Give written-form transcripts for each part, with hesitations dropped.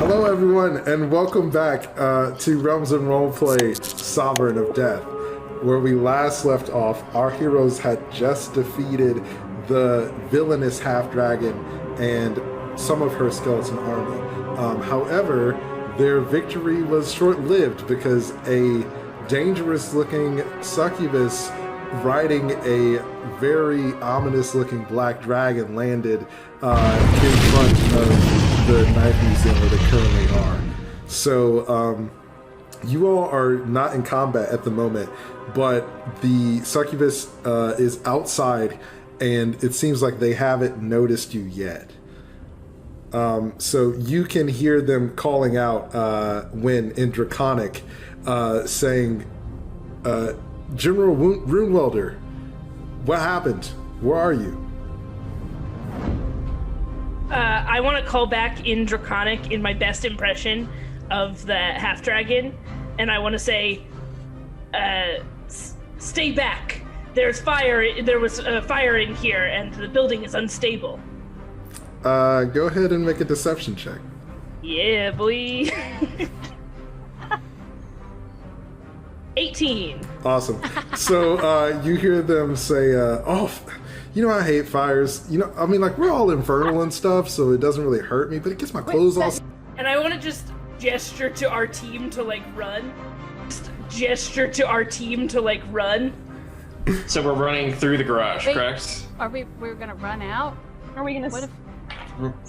Hello, everyone, and welcome back to Realms and Roleplay Sovereign of Death. Where we last left off, our heroes had just defeated the villainous half-dragon and some of her skeleton army. However, their victory was short-lived because a dangerous-looking succubus riding a very ominous-looking black dragon landed in front of the knife museum where they currently are. So you all are not in combat at the moment, but the succubus is outside, and it seems like they haven't noticed you yet. So you can hear them calling out when in Draconic, saying, General Runewelder, what happened? Where are you? I want to call back in Draconic in my best impression of the half-dragon, and I want to say, stay back. There's fire. There was fire in here, and the building is unstable. Go ahead and make a deception check. Yeah, boy. 18. Awesome. So you hear them say, you know, I hate fires. You know, I mean, like, we're all infernal and stuff, so it doesn't really hurt me, but it gets my clothes all... And I want to just gesture to our team to, like, run. Just gesture to our team to, like, run. So we're running through the garage, correct? We're gonna run out? Are we gonna... What if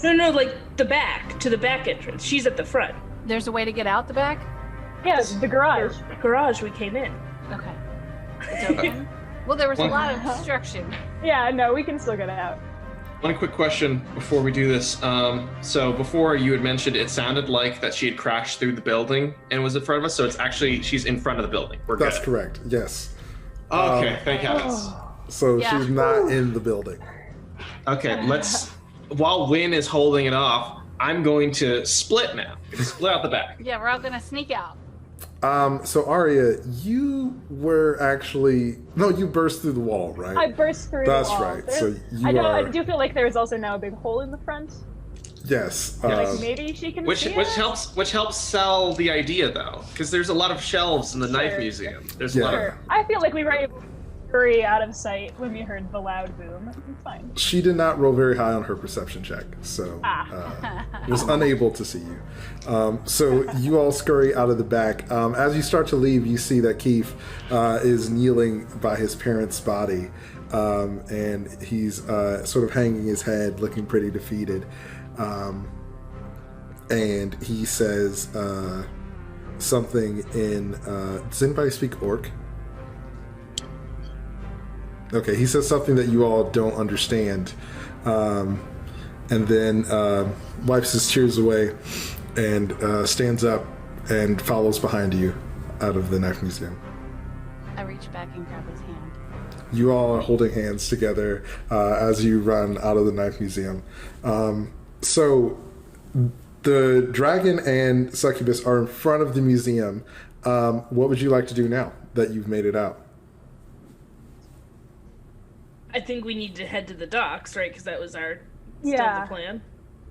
No, like, the back entrance. She's at the front. there's a way to get out the back? Yes, the garage. The garage we came in. Okay. It's open? Well, there was a lot of destruction. Yeah, no, we can still get out. One quick question before we do this. So before you had mentioned it sounded like that she had crashed through the building and was in front of us, so it's actually, she's in front of the building. We're That's good. correct, yes. Okay, thank heavens. So Yeah. she's not in the building. Okay, while Wynn is holding it off, I'm going to split now. Split out the back. Yeah, we're all gonna sneak out. So Aria, you were actually... No, you burst through the wall, right? I burst through That's the wall. right, so you I are... do feel like there's also now a big hole in the front. Yes. Like maybe she can Which see helps sell the idea though, because there's a lot of shelves in the knife museum. There's a lot of... I feel like we were able to hurry out of sight when we heard the loud boom. It's fine. She did not roll very high on her perception check, so was unable to see you. So you all scurry out of the back. As you start to leave, you see that Keef is kneeling by his parents' body, and he's sort of hanging his head, looking pretty defeated. And he says something in... does anybody speak Orc? Okay, he says something that you all don't understand, and then wipes his tears away and stands up and follows behind you out of the knife museum. I reach back and grab his hand. You all are holding hands together as you run out of the knife museum. So the dragon and succubus are in front of the museum. What would you like to do now that you've made it out? I think we need to head to the docks, right? Because that was our still Yeah. the plan.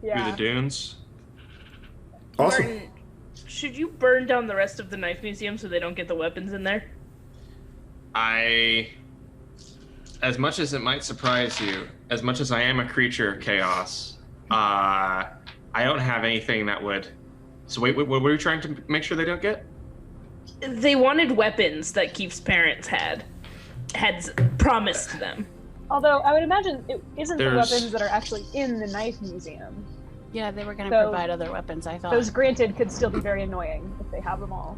Yeah. Through the dunes. Awesome. Martin, should you burn down the rest of the knife museum so they don't get the weapons in there? As much as it might surprise you, as much as I am a creature of chaos, I don't have anything that would... So wait, what were you trying to make sure they don't get? They wanted weapons that Keef's parents had promised them. Although I would imagine it isn't the There's- weapons that are actually in the knife museum. Yeah, they were gonna So- provide other weapons, I thought. Those granted could still be very annoying if they have them all.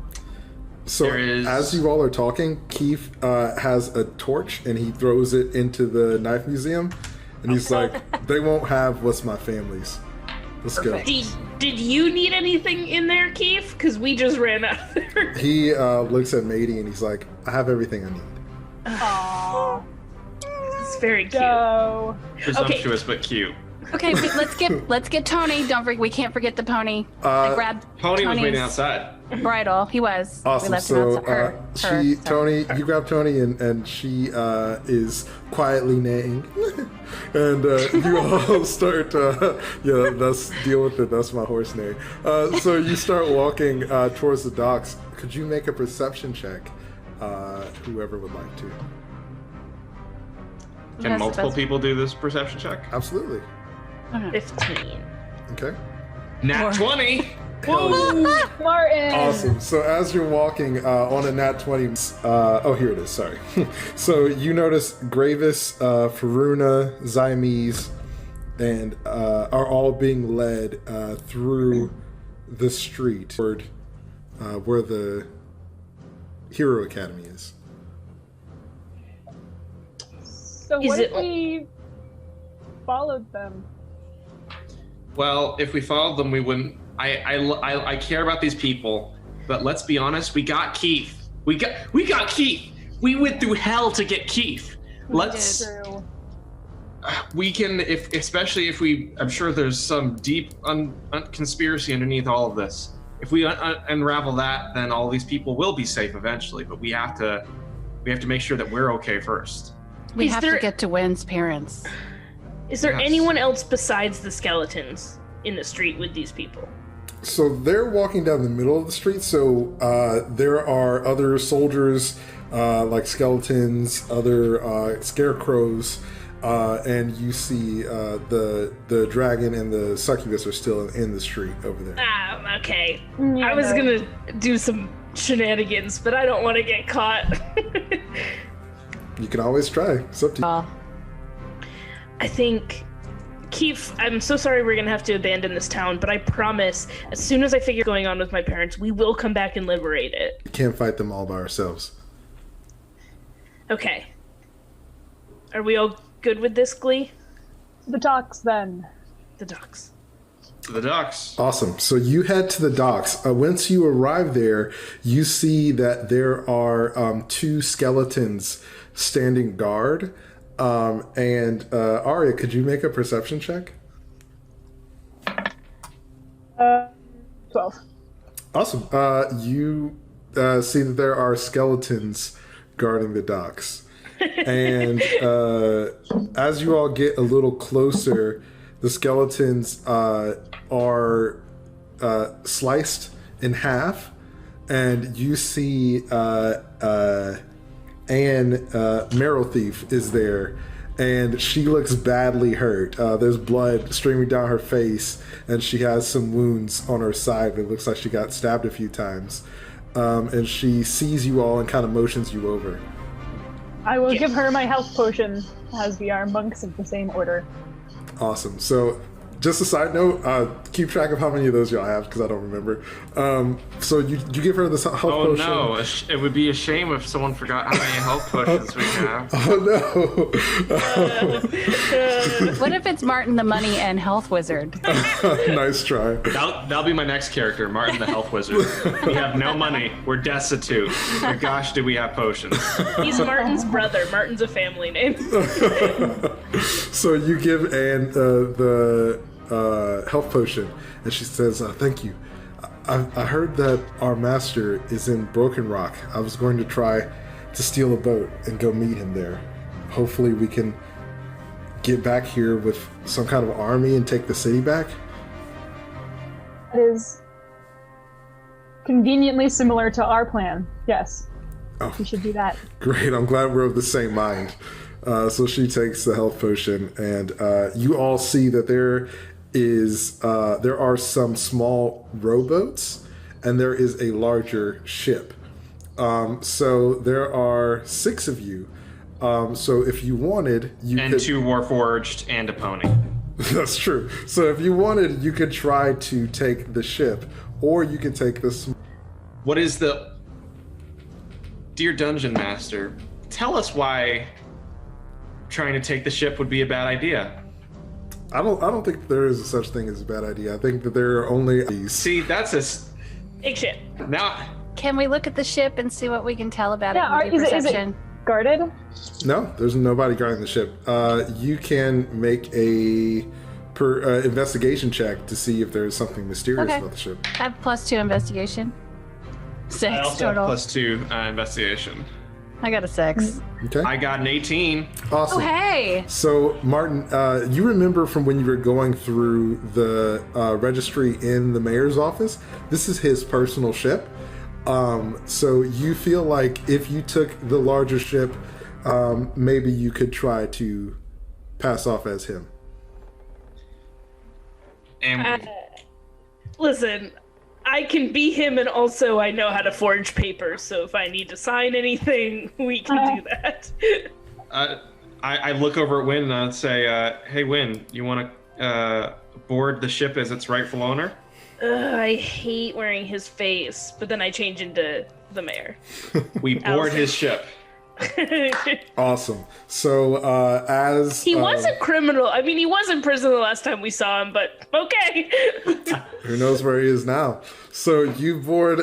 So There is- as you all are talking, Keef has a torch and he throws it into the knife museum, and he's like, "They won't have what's my family's. Let's Perfect. go." Did you need anything in there, Keef? Because we just ran out of there. He looks at Madie and he's like, "I have everything I need." Aww. It's very cute. So Presumptuous but cute. Okay, but let's get Tony. Don't forget, we can't forget the pony. I grabbed Pony was Tony's waiting outside. bridle. He was. We Awesome. left him So outside. you grab Tony, and she is quietly neighing. And you all start, that's deal with it. That's my horse name. So you start walking towards the docks. Could you make a perception check? Whoever would like to. Can multiple people do this perception check? Absolutely. 15. Okay. Nat 20! Martin! Awesome. So as you're walking on a nat 20, here it is, sorry. So you notice Gravis, Faruna, Zymes, and are all being led through the street toward where the Hero Academy is. So what if we followed them? Well, if we followed them, we wouldn't. I care about these people, but let's be honest. We got Keef. We got Keef. We went through hell to get Keef. We can, especially if we. I'm sure there's some deep conspiracy underneath all of this. If we unravel that, then all these people will be safe eventually. But we have to make sure that we're okay first. We have to get to Wen's parents. Is there anyone else besides the skeletons in the street with these people? So they're walking down the middle of the street. So there are other soldiers, like skeletons, other scarecrows, and you see the dragon and the succubus are still in the street over there. Okay. Yeah, I was gonna do some shenanigans, but I don't want to get caught. You can always try. It's up to you. I think, Keef, I'm so sorry we're going to have to abandon this town, but I promise, as soon as I figure what's going on with my parents, we will come back and liberate it. We can't fight them all by ourselves. Okay. Are we all good with this, Glee? The docks, then. The docks. To the docks. Awesome. So you head to the docks. Once you arrive there, you see that there are 2 skeletons standing guard. And Aria, could you make a perception check? 12. Awesome. You see that there are skeletons guarding the docks. And as you all get a little closer, the skeletons are sliced in half, and you see Anne Marrow Thief is there, and she looks badly hurt. There's blood streaming down her face, and she has some wounds on her side. It looks like she got stabbed a few times. And she sees you all and kind of motions you over. I will give her my health potion, as we are monks of the same order. Awesome. So, just a side note, keep track of how many of those y'all have, because I don't remember. So you give her this health potion. Oh no, it would be a shame if someone forgot how many health potions we have. Oh no. What if it's Martin the Money and Health Wizard? Nice try. That'll be my next character, Martin the Health Wizard. We have no money. We're destitute. But gosh, do we have potions. He's Martin's brother. Martin's a family name. So you give Anne the health potion, and she says, thank you. I heard that our master is in Broken Rock. I was going to try to steal a boat and go meet him there. Hopefully we can get back here with some kind of army and take the city back. It is conveniently similar to our plan. Yes. Oh, we should do that. Great. I'm glad we're of the same mind. So she takes the health potion, and you all see that there are some small rowboats, and there is a larger ship. So there are 6 of you. So if you wanted, you could... 2 Warforged and a pony. That's true. So if you wanted, you could try to take the ship, or you could take this. What is the... Dear Dungeon Master, tell us why trying to take the ship would be a bad idea. I don't think there is such thing as a bad idea. I think that there are only these. See, that's a big ship. Now, can we look at the ship and see what we can tell about it? Is it guarded? No, there's nobody guarding the ship. You can make a investigation check to see if there's something mysterious about the ship. I have +2 investigation. 6 I also total. have +2 investigation. I got a 6. Okay. I got an 18. Awesome. Oh, hey. So, Martin, you remember from when you were going through the registry in the mayor's office, this is his personal ship. So you feel like if you took the larger ship, maybe you could try to pass off as him. And Listen, I can be him, and also I know how to forge papers, so if I need to sign anything, we can do that. I look over at Wynn and I say, hey, Wynn, you want to board the ship as its rightful owner? I hate wearing his face, but then I change into the mayor. We board his ship. Awesome. So as He was a criminal. I mean, he was in prison the last time we saw him, but okay. who knows where he is now? So you board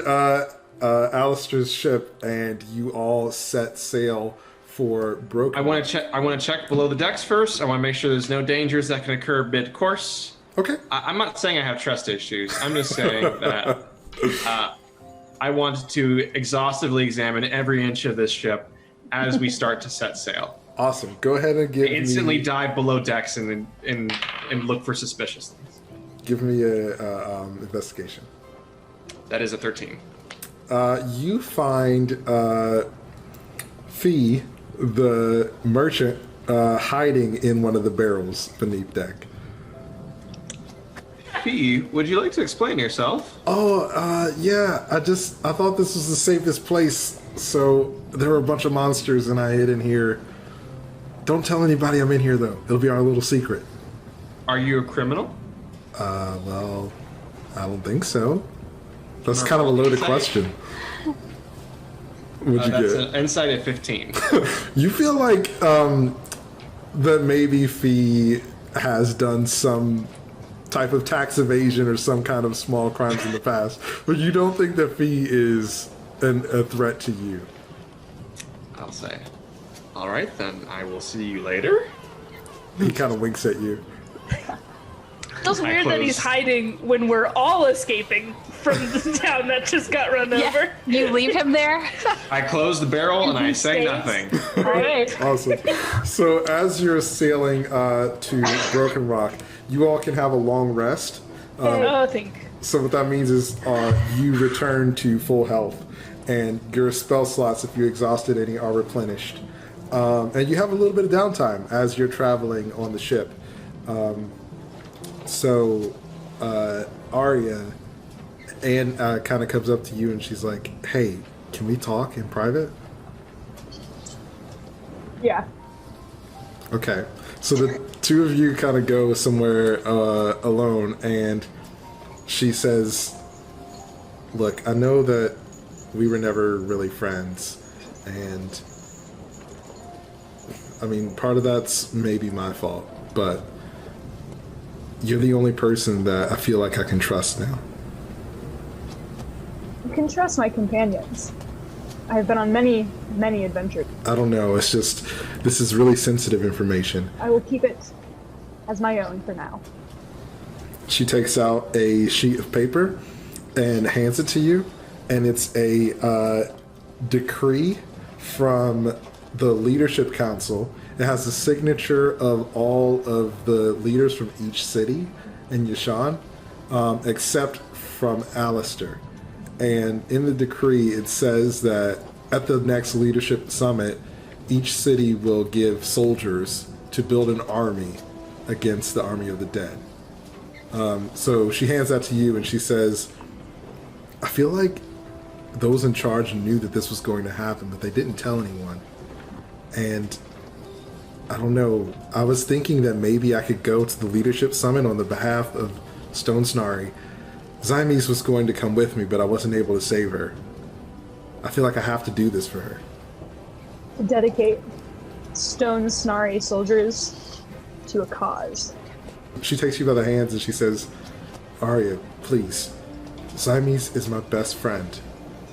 Alistair's ship, and you all set sail for Broken. I want to check below the decks first. I want to make sure there's no dangers that can occur mid-course. Okay. I'm not saying I have trust issues. I'm just saying that I want to exhaustively examine every inch of this ship as we start to set sail. Awesome. Go ahead and give Instantly me dive below decks and look for suspicious things. give me a investigation. That is a 13. You find Fee, the merchant, hiding in one of the barrels beneath deck. Fee, would you like to explain yourself? Oh, yeah. I thought this was the safest place. So there were a bunch of monsters, and I hid in here. Don't tell anybody I'm in here, though. It'll be our little secret. Are you a criminal? Well, I don't think so. That's kind of a loaded question. What'd you That's get? an insight at 15. You feel like that maybe Fee has done some type of tax evasion or some kind of small crimes in the past, but you don't think that Fee is a threat to you. I'll say. All right, then I will see you later. He kind of winks at you. Feels weird that he's hiding when we're all escaping from the town that just got run over. You leave him there? I close the barrel and I say stays. nothing. All right. Awesome. So as you're sailing to Broken Rock, you all can have a long rest. So what that means is you return to full health, and your spell slots, if you exhausted any, are replenished. And you have a little bit of downtime as you're traveling on the ship. So Aria kind of comes up to you and she's like, hey, can we talk in private? Yeah. Okay. So the two of you kind of go somewhere alone, and she says, look, I know that we were never really friends, and I mean, part of that's maybe my fault, but you're the only person that I feel like I can trust now. You can trust my companions. I have been on many, many adventures. I don't know, it's just, this is really sensitive information. I will keep it as my own for now. She takes out a sheet of paper and hands it to you, and it's a decree from the Leadership Council. It has the signature of all of the leaders from each city in Yashan, except from Alistair. And in the decree, it says that at the next leadership summit, each city will give soldiers to build an army against the army of the dead. So she hands that to you, and she says, I feel like those in charge knew that this was going to happen, but they didn't tell anyone. And I don't know, I was thinking that maybe I could go to the leadership summit on the behalf of Stone Snarry. Zymes was going to come with me, but I wasn't able to save her. I feel like I have to do this for her. To dedicate Stone Snarry soldiers to a cause. She takes you by the hands and she says, Aria, please. Zymes is my best friend,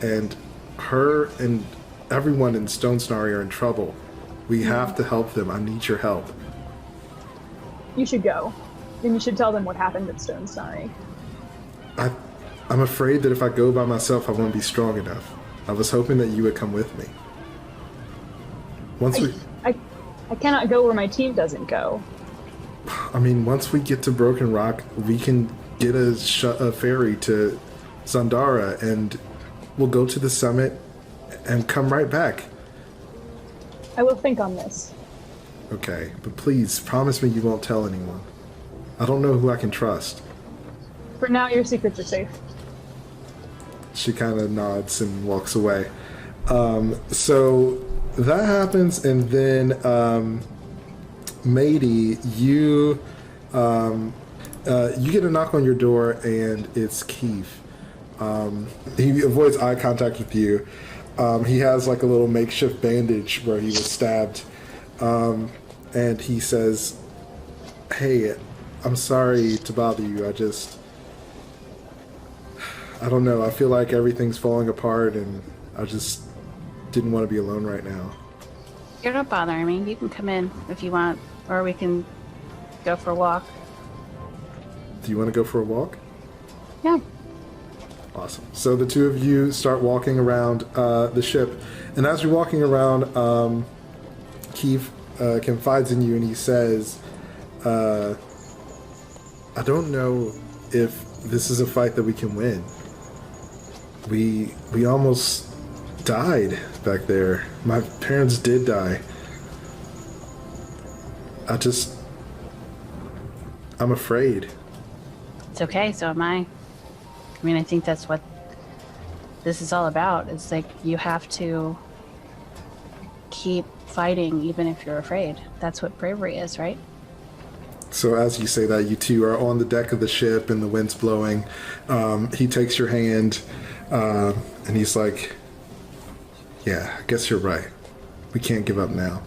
and her and everyone in Stone Snarry are in trouble. We have to help them. I need your help. You should go. And you should tell them what happened at Stone Snarry. I'm afraid that if I go by myself, I won't be strong enough. I was hoping that you would come with me. I cannot go where my team doesn't go. I mean, once we get to Broken Rock, we can get a ferry to Zandara, and we'll go to the summit and come right back. I will think on this. Okay, but please, promise me you won't tell anyone. I don't know who I can trust. For now, your secrets are safe. She kind of nods and walks away. So that happens, and then Madie, you get a knock on your door, and it's Keef. He avoids eye contact with you. He has like a little makeshift bandage where he was stabbed, and he says, "Hey, I'm sorry to bother you. I don't know. I feel like everything's falling apart, and I just didn't want to be alone right now." You're not bothering me. You can come in if you want, or we can go for a walk. Do you want to go for a walk? Yeah. Awesome. So the two of you start walking around the ship, and as you're walking around, Keef confides in you, and he says, "I don't know if this is a fight that we can win. We almost died back there. My parents did die. I'm afraid." It's okay, so am I. I mean, I think that's what this is all about. It's like you have to keep fighting even if you're afraid. That's what bravery is, right? So as you say that, you two are on the deck of the ship and the wind's blowing. He takes your hand and he's like, "Yeah, I guess you're right. We can't give up now."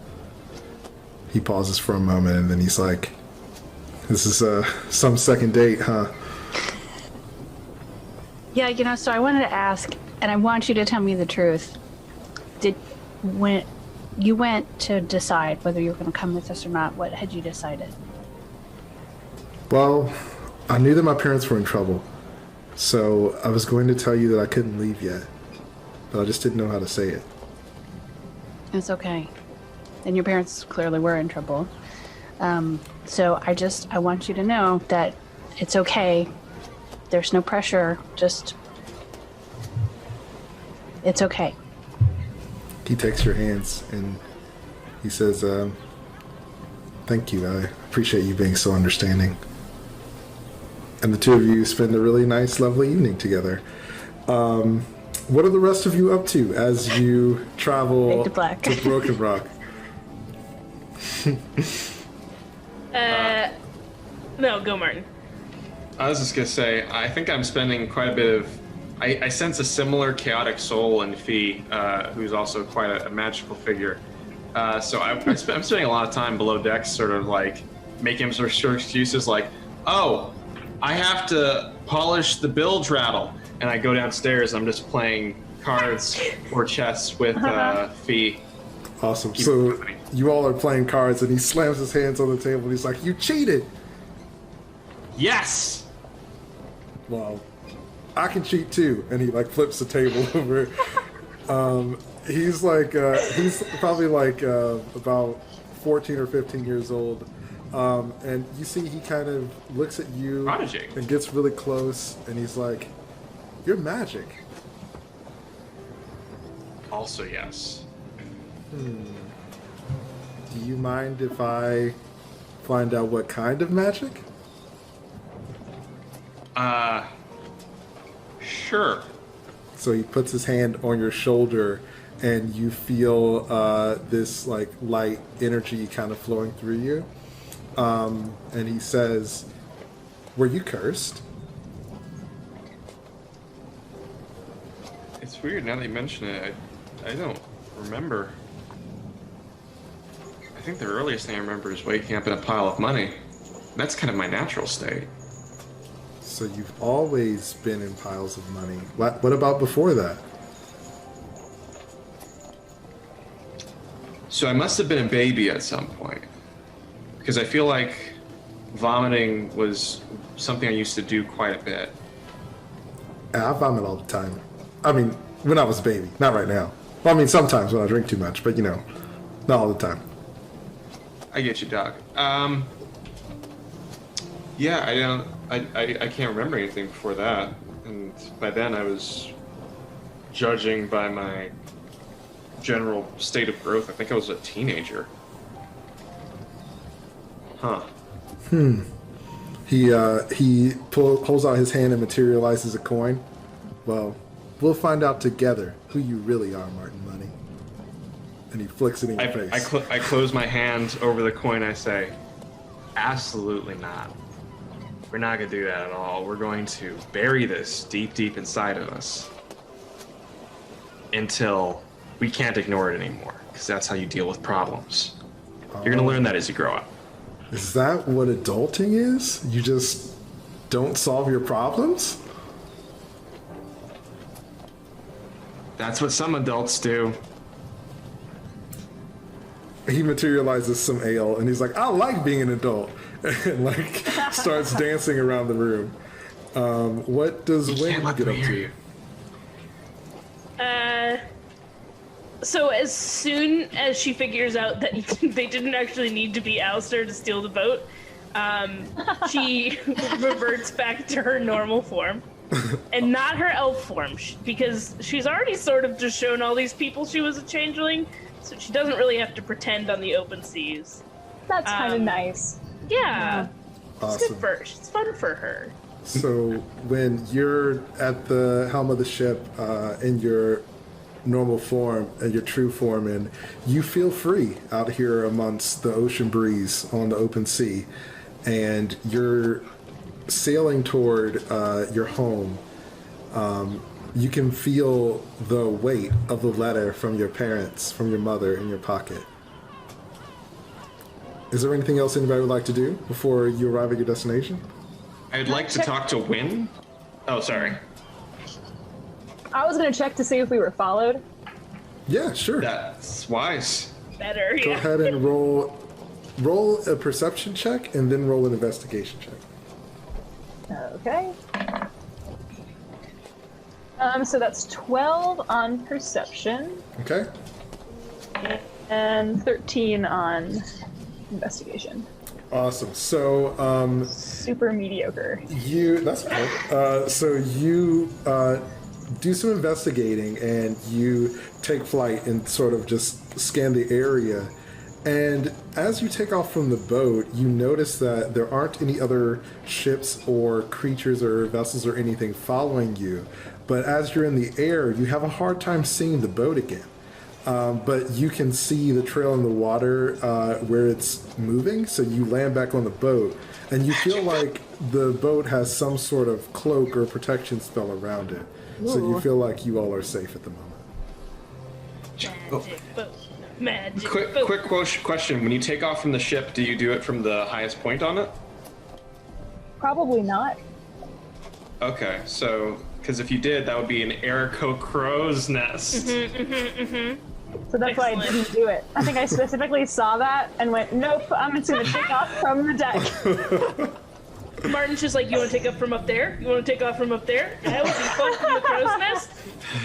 He pauses for a moment and then he's like, "This is some second date, huh?" Yeah, so I wanted to ask, and I want you to tell me the truth. When you went to decide whether you were going to come with us or not, what had you decided? Well, I knew that my parents were in trouble, so I was going to tell you that I couldn't leave yet, but I just didn't know how to say it. It's okay. And your parents clearly were in trouble. So I want you to know that it's okay. There's no pressure. Just, it's okay. He takes your hands and he says, "Thank you. I appreciate you being so understanding." And the two of you spend a really nice, lovely evening together. What are the rest of you up to as you travel to Broken Rock? No, go Martin. I was just gonna say, I think I'm spending quite a bit of. I sense a similar chaotic soul in Fee, who's also quite a magical figure. So I'm spending a lot of time below decks, sort of like making sort of excuses, like, "Oh, I have to polish the bilge rattle," and I go downstairs. And I'm just playing cards or chess with Fee. Awesome. So you all are playing cards, and he slams his hands on the table. And he's like, "You cheated." Yes. Well, I can cheat too. And he like flips the table over. He's like, he's probably like about 14 or 15 years old. And you see he kind of looks at you Prodigy. And gets really close. And he's like, "You're magic." Also, yes. Do you mind if I find out what kind of magic? Sure. So he puts his hand on your shoulder, and you feel this like light energy kind of flowing through you. And he says, "Were you cursed?" It's weird now that you mention it. I don't remember. I think the earliest thing I remember is waking up in a pile of money. That's kind of my natural state. So you've always been in piles of money. What about before that? So I must have been a baby at some point. Because I feel like vomiting was something I used to do quite a bit. I vomit all the time. I mean, when I was a baby, not right now. Well, I mean, sometimes when I drink too much, but Not all the time. I get you, Doc. Yeah, I can't remember anything before that. And by then I was judging by my general state of growth. I think I was a teenager. Huh. He pulls out his hand and materializes a coin. Well, we'll find out together who you really are, Martin Money. And he flicks it in your face. I close my hand over the coin. I say, absolutely not. We're not going to do that at all. We're going to bury this deep, deep inside of us until we can't ignore it anymore, because that's how you deal with problems. You're going to learn that as you grow up. Is that what adulting is? You just don't solve your problems? That's what some adults do. He materializes some ale, and he's like, I like being an adult. And, like, starts dancing around the room. What does Wayne get up to? So as soon as she figures out that they didn't actually need to be Alistair to steal the boat, she reverts back to her normal form. And not her elf form, because she's already sort of just shown all these people she was a changeling, so she doesn't really have to pretend on the open seas. That's kind of nice. Yeah. Awesome. It's good for her. It's fun for her. So when you're at the helm of the ship in your normal form and your true form, and you feel free out here amongst the ocean breeze on the open sea, and you're sailing toward your home, you can feel the weight of the letter from your parents, from your mother, in your pocket. Is there anything else anybody would like to do before you arrive at your destination? I'd like to talk to Wynn. Oh, sorry. I was gonna check to see if we were followed. Yeah, sure. That's wise. Better, Go ahead and roll a perception check and then roll an investigation check. Okay. So that's 12 on perception. Okay. And 13 on investigation. Awesome. So, Super mediocre. that's okay. So you do some investigating, and you take flight and sort of just scan the area. And as you take off from the boat, you notice that there aren't any other ships or creatures or vessels or anything following you. But as you're in the air, you have a hard time seeing the boat again. But you can see the trail in the water where it's moving, so you land back on the boat, and you feel like the boat has some sort of cloak or protection spell around it. So you feel like you all are safe at the moment. Magic boat. Magic Quick question. When you take off from the ship, do you do it from the highest point on it? Probably not. Okay, so, because if you did, that would be an Aarakocra's nest. So that's why I didn't do it. I think I specifically saw that and went, nope, I'm just gonna take off from the deck. Martin's just like, you want to take off from up there? You want to take off from up there? That would be fun from the crow's nest.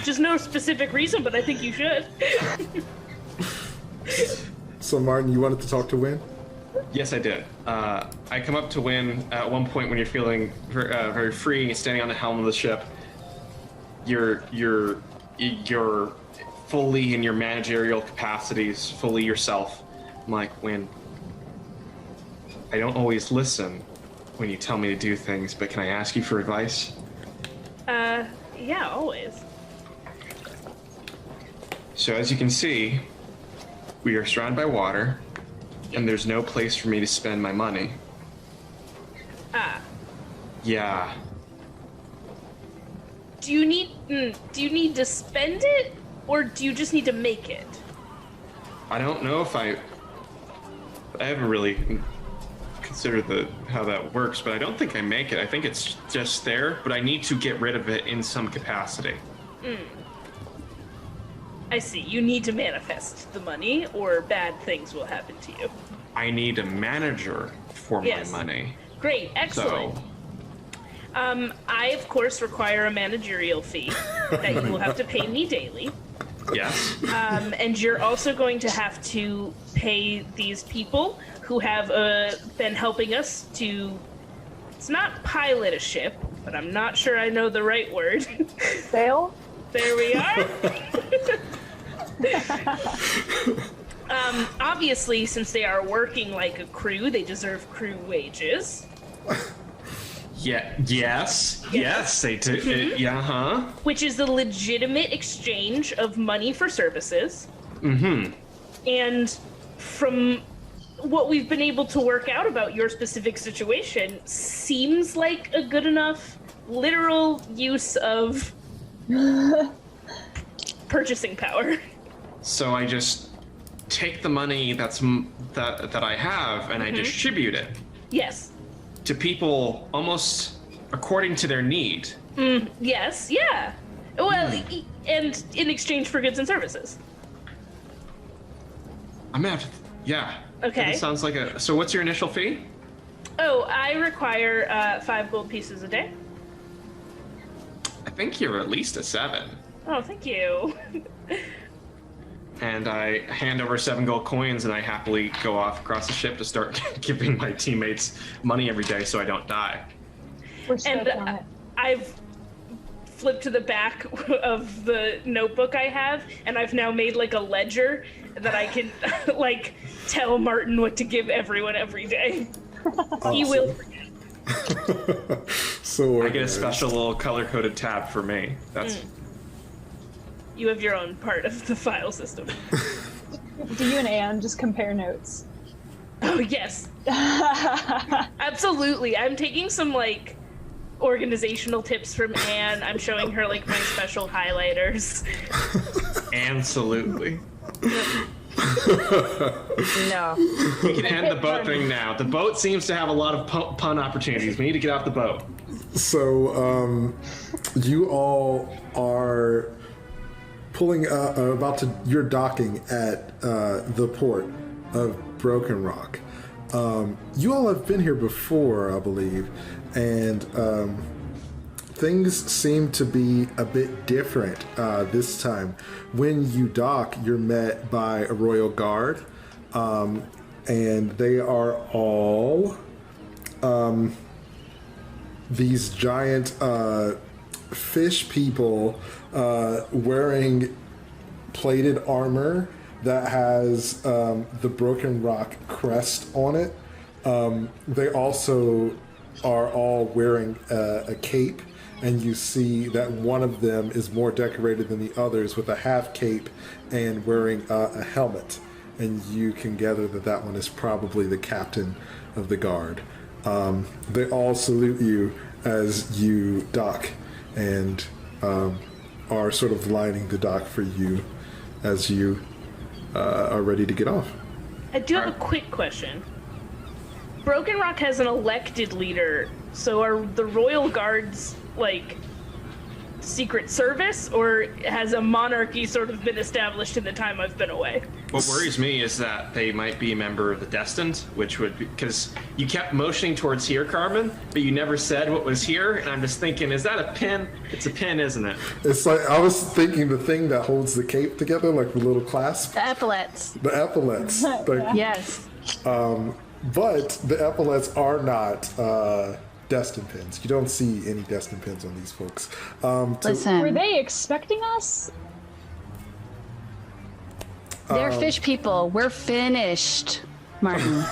Just no specific reason, but I think you should. So, Martin, you wanted to talk to Wynn? Yes, I did. I come up to Wynn at one point when you're feeling very free, standing on the helm of the ship. You're fully in your managerial capacities, fully yourself. I'm like, Wynn, I don't always listen when you tell me to do things, but can I ask you for advice? Yeah, always. So as you can see, we are surrounded by water, and there's no place for me to spend my money. Yeah. Do you need to spend it, or do you just need to make it? I don't know if I haven't really considered how that works, but I don't think I make it. I think it's just there, but I need to get rid of it in some capacity. I see. You need to manifest the money, or bad things will happen to you. I need a manager for my money. Great, excellent. So, I, of course, require a managerial fee that you will have to pay me daily. Yes. And you're also going to have to pay these people who have been helping us to, it's not pilot a ship, but I'm not sure I know the right word. Sail? There we are. Obviously, since they are working like a crew, they deserve crew wages. Yeah. Yes, they do. Yeah. Huh. Which is the legitimate exchange of money for services. Mm-hmm. And from what we've been able to work out about your specific situation, seems like a good enough literal use of purchasing power. So I just take the money that I have and I distribute it. Yes. To people almost according to their need. Yes, yeah. Well, and in exchange for goods and services. I'm gonna have to, yeah. Okay. That sounds like so what's your initial fee? Oh, I require 5 gold pieces a day. I think you're at least a 7. Oh, thank you. And I hand over 7 gold coins and I happily go off across the ship to start giving my teammates money every day so I don't die. We're stoked And on it. I've flipped to the back of the notebook I have, and I've now made like a ledger that I can like tell Martin what to give everyone every day. Awesome. He will forget. So I get a special little color-coded tab for me. That's You have your own part of the file system. Do you and Anne just compare notes? Oh, yes. Absolutely. I'm taking some like organizational tips from Anne. I'm showing her like my special highlighters. absolutely. No. We can end the boat thing now. The boat seems to have a lot of pun opportunities. We need to get off the boat. So, you all are pulling you're docking at the port of Broken Rock. You all have been here before, I believe, and things seem to be a bit different this time. When you dock, you're met by a royal guard, and they are all these giant fish people wearing plated armor that has the Broken Rock crest on it. They also are all wearing a cape, and you see that one of them is more decorated than the others with a half cape and wearing a helmet. And you can gather that that one is probably the captain of the guard. They all salute you as you dock and are sort of lining the dock for you as you are ready to get off. I do have a quick question. Broken Rock has an elected leader, so are the royal guards like secret service, or has a monarchy sort of been established in the time I've been away? What worries me is that they might be a member of the Destined, which would be, because you kept motioning towards here, Carmen, but you never said what was here, and I'm just thinking, is that a pin? It's a pin, isn't it? It's like, I was thinking the thing that holds the cape together, like the little clasp. The epaulets. The epaulets. Yes. But the epaulets are not destined pins. You don't see any destined pins on these folks. Listen. Were they expecting us? They're fish people. We're finished, Martin.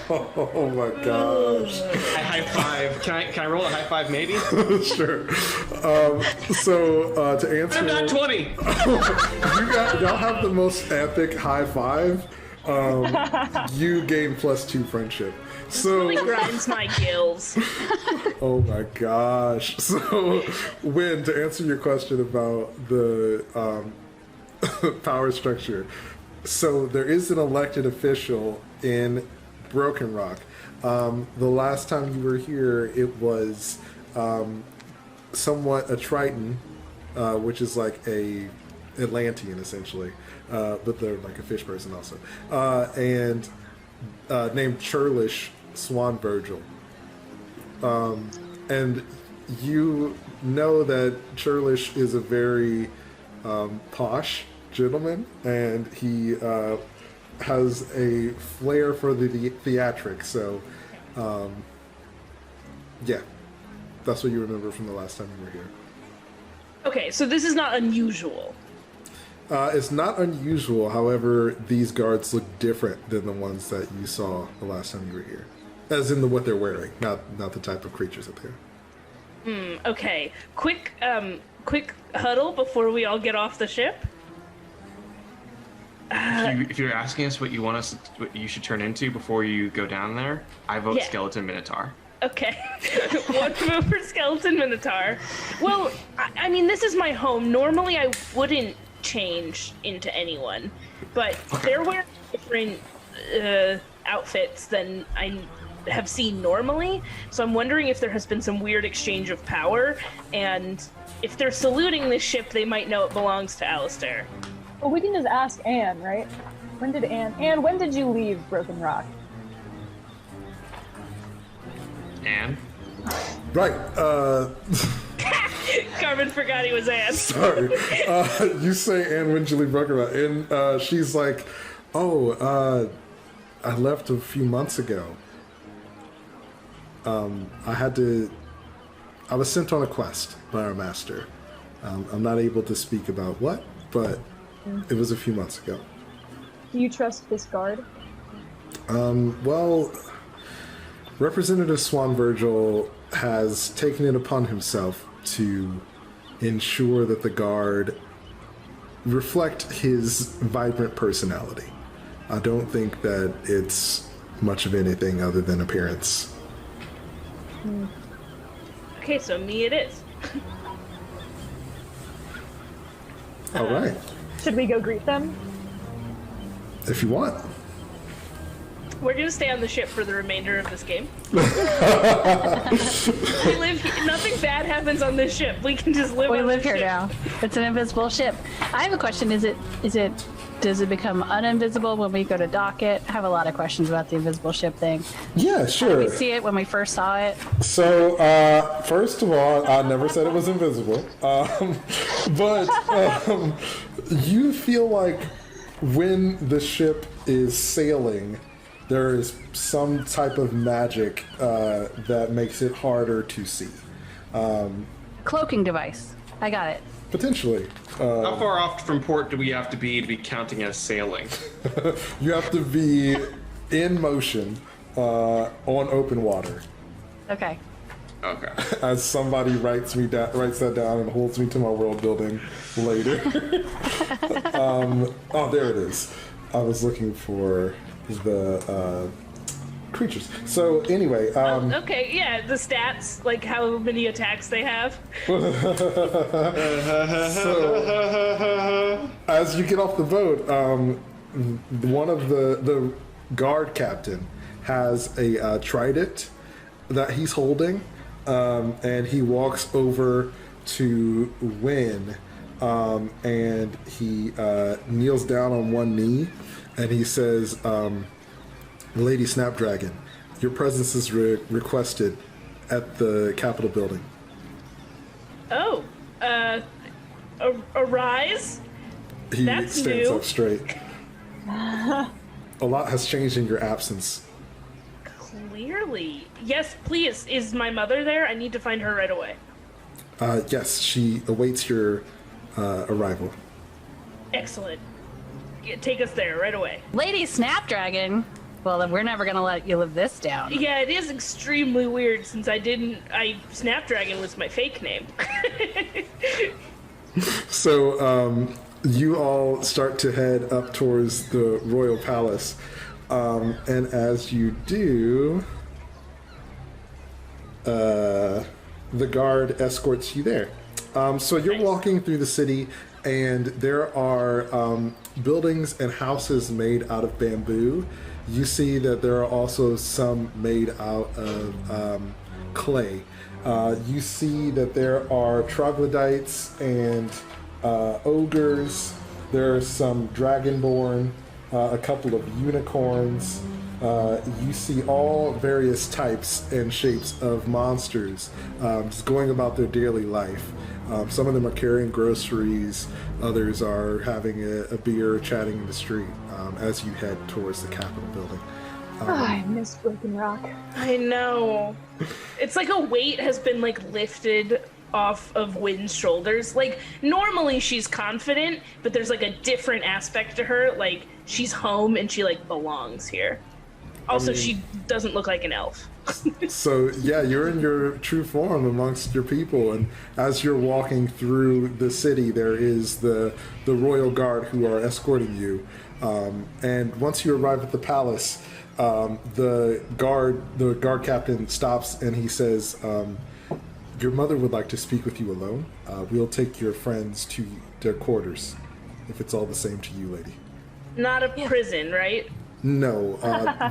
Oh my gosh. I high five. Can I roll a high five, maybe? Sure. To answer, I'm not 20. y'all have the most epic high five. You gain +2 friendship. So Really grinds my gills. oh my gosh. So Wynn, to answer your question about the power structure, so there is an elected official in Broken Rock. The last time you were here, it was somewhat a Triton, which is like a Atlantean essentially, but they're like a fish person also, and named Churlish Swan Virgil. And you know that Churlish is a very posh gentleman, and he has a flair for the theatrics. So, yeah, that's what you remember from the last time you were here. Okay, so this is not unusual. It's not unusual. However, these guards look different than the ones that you saw the last time you were here, as in what they're wearing, not the type of creatures up there. Okay, quick huddle before we all get off the ship. If you're asking us what you should turn into before you go down there, I vote Yeah. Skeleton Minotaur. Okay, one move for Skeleton Minotaur. Well, I mean, this is my home. Normally, I wouldn't change into anyone, but they're wearing different outfits than I have seen normally. So I'm wondering if there has been some weird exchange of power, and if they're saluting this ship, they might know it belongs to Alistair. Well, we can just ask Anne, right? When did you leave Broken Rock? Anne? Right. Carmen forgot he was Anne. Sorry. You say Anne when you leave Broken Rock, and she's like, I left a few months ago. I was sent on a quest by our master. I'm not able to speak about what, but it was a few months ago. Do you trust this guard? Well, Representative Swan Virgil has taken it upon himself to ensure that the guard reflect his vibrant personality. I don't think that it's much of anything other than appearance. Okay, so me it is. All right, Should we go greet them? if you want. We're gonna stay on the ship for the remainder of this game. We live here. Nothing bad happens on this ship. We can just live We on live this here ship. now. It's an invisible ship. I have a question. Does it become uninvisible when we go to dock it? I have a lot of questions about the invisible ship thing. Yeah, sure. We see it when we first saw it. So, first of all, I never said it was invisible. But you feel like when the ship is sailing, there is some type of magic that makes it harder to see. Cloaking device. I got it. Potentially. How far off from port do we have to be counting as sailing? You have to be in motion on open water. Okay. Okay. As somebody writes that down and holds me to my world building later. Oh, there it is. I was looking for the creatures. So anyway, Okay, yeah, the stats, like how many attacks they have. so as you get off the boat, one of the guard captain has a trident that he's holding, and he walks over to Wynn, and he kneels down on one knee, and he says, Lady Snapdragon, your presence is requested at the Capitol building. Oh, arise? He That's stands new. up straight. A lot has changed in your absence. Clearly. Yes, please. Is my mother there? I need to find her right away. Yes, she awaits your arrival. Excellent. Take us there right away. Lady Snapdragon. Well, we're never gonna let you live this down. Yeah, it is extremely weird since Snapdragon was my fake name. So you all start to head up towards the royal palace, and as you do, the guard escorts you there. So you're Nice. walking through the city, and there are buildings and houses made out of bamboo. You see that there are also some made out of clay. You see that there are troglodytes and ogres. There are some dragonborn, a couple of unicorns. You see all various types and shapes of monsters just going about their daily life. Some of them are carrying groceries. Others are having a beer, chatting in the street as you head towards the Capitol building. I miss Broken Rock. I know. It's like a weight has been like lifted off of Wynn's shoulders. Like normally she's confident, but there's like a different aspect to her. Like she's home and she like belongs here. Also, she doesn't look like an elf. So yeah, you're in your true form amongst your people, and as you're walking through the city, there is the royal guard who are escorting you. And once you arrive at the palace, the guard captain stops and he says, "Your mother would like to speak with you alone. We'll take your friends to their quarters, if it's all the same to you, lady." Not a prison, right? No,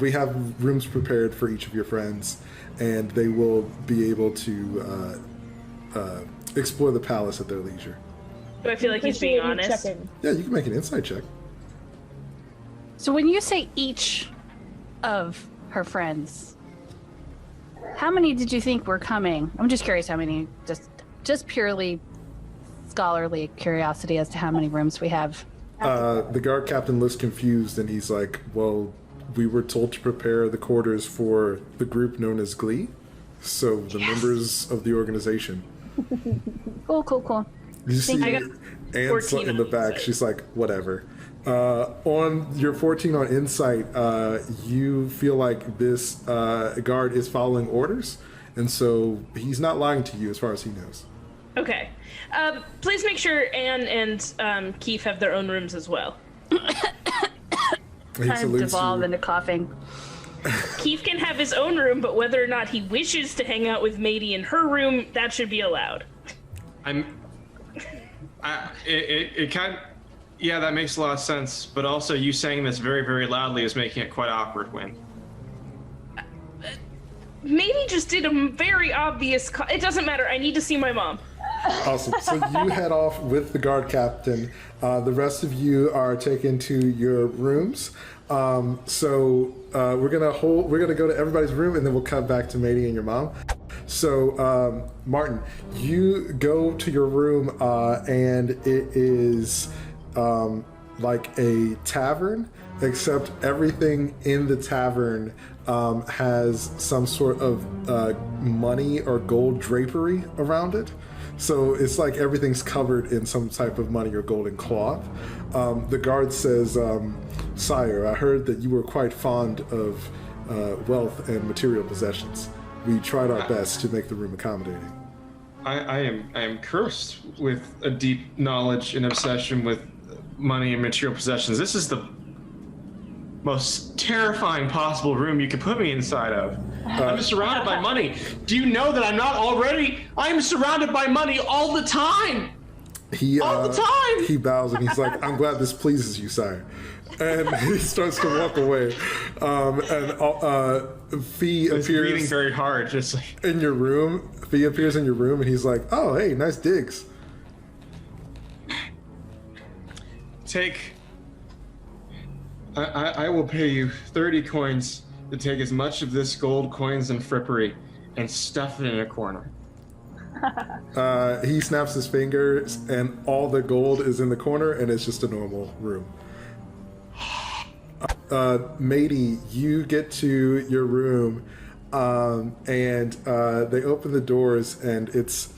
we have rooms prepared for each of your friends, and they will be able to explore the palace at their leisure. Do I feel like he's being honest? Yeah, you can make an insight check. So when you say each of her friends, how many did you think were coming? I'm just curious how many, just purely scholarly curiosity as to how many rooms we have. The guard captain looks confused, and he's like, "Well, we were told to prepare the quarters for the group known as Glee, so the members of the organization." Cool. You see Anne's in the back. Insight. She's like, "Whatever." On your 14 on insight, you feel like this guard is following orders, and so he's not lying to you as far as he knows. Okay. Please make sure Anne and Keef have their own rooms as well. I'm devolved into coughing. Keef can have his own room, but whether or not he wishes to hang out with Madie in her room, that should be allowed. Yeah, that makes a lot of sense. But also, you saying this very, very loudly is making it quite awkward, Wynn. Madie just did a very obvious. It doesn't matter. I need to see my mom. Awesome. So you head off with the guard captain. The rest of you are taken to your rooms. We're gonna go to everybody's room, and then we'll come back to Madie and your mom. So Martin, you go to your room, and it is like a tavern, except everything in the tavern has some sort of money or gold drapery around it. So it's like everything's covered in some type of money or golden cloth. The guard says, "Sire, I heard that you were quite fond of wealth and material possessions. We tried our best to make the room accommodating." I am cursed with a deep knowledge and obsession with money and material possessions. This is the most terrifying possible room you could put me inside of. I'm surrounded by money. Do you know that I'm not already? I'm surrounded by money all the time. All the time. He bows and he's like, "I'm glad this pleases you, sire." And he starts to walk away. Fee appears breathing very hard, just like in your room. Fee appears in your room and he's like, "Oh, hey, nice digs." I will pay you 30 coins to take as much of this gold coins and frippery and stuff it in a corner. He snaps his fingers and all the gold is in the corner and it's just a normal room. Madie, you get to your room and they open the doors and it's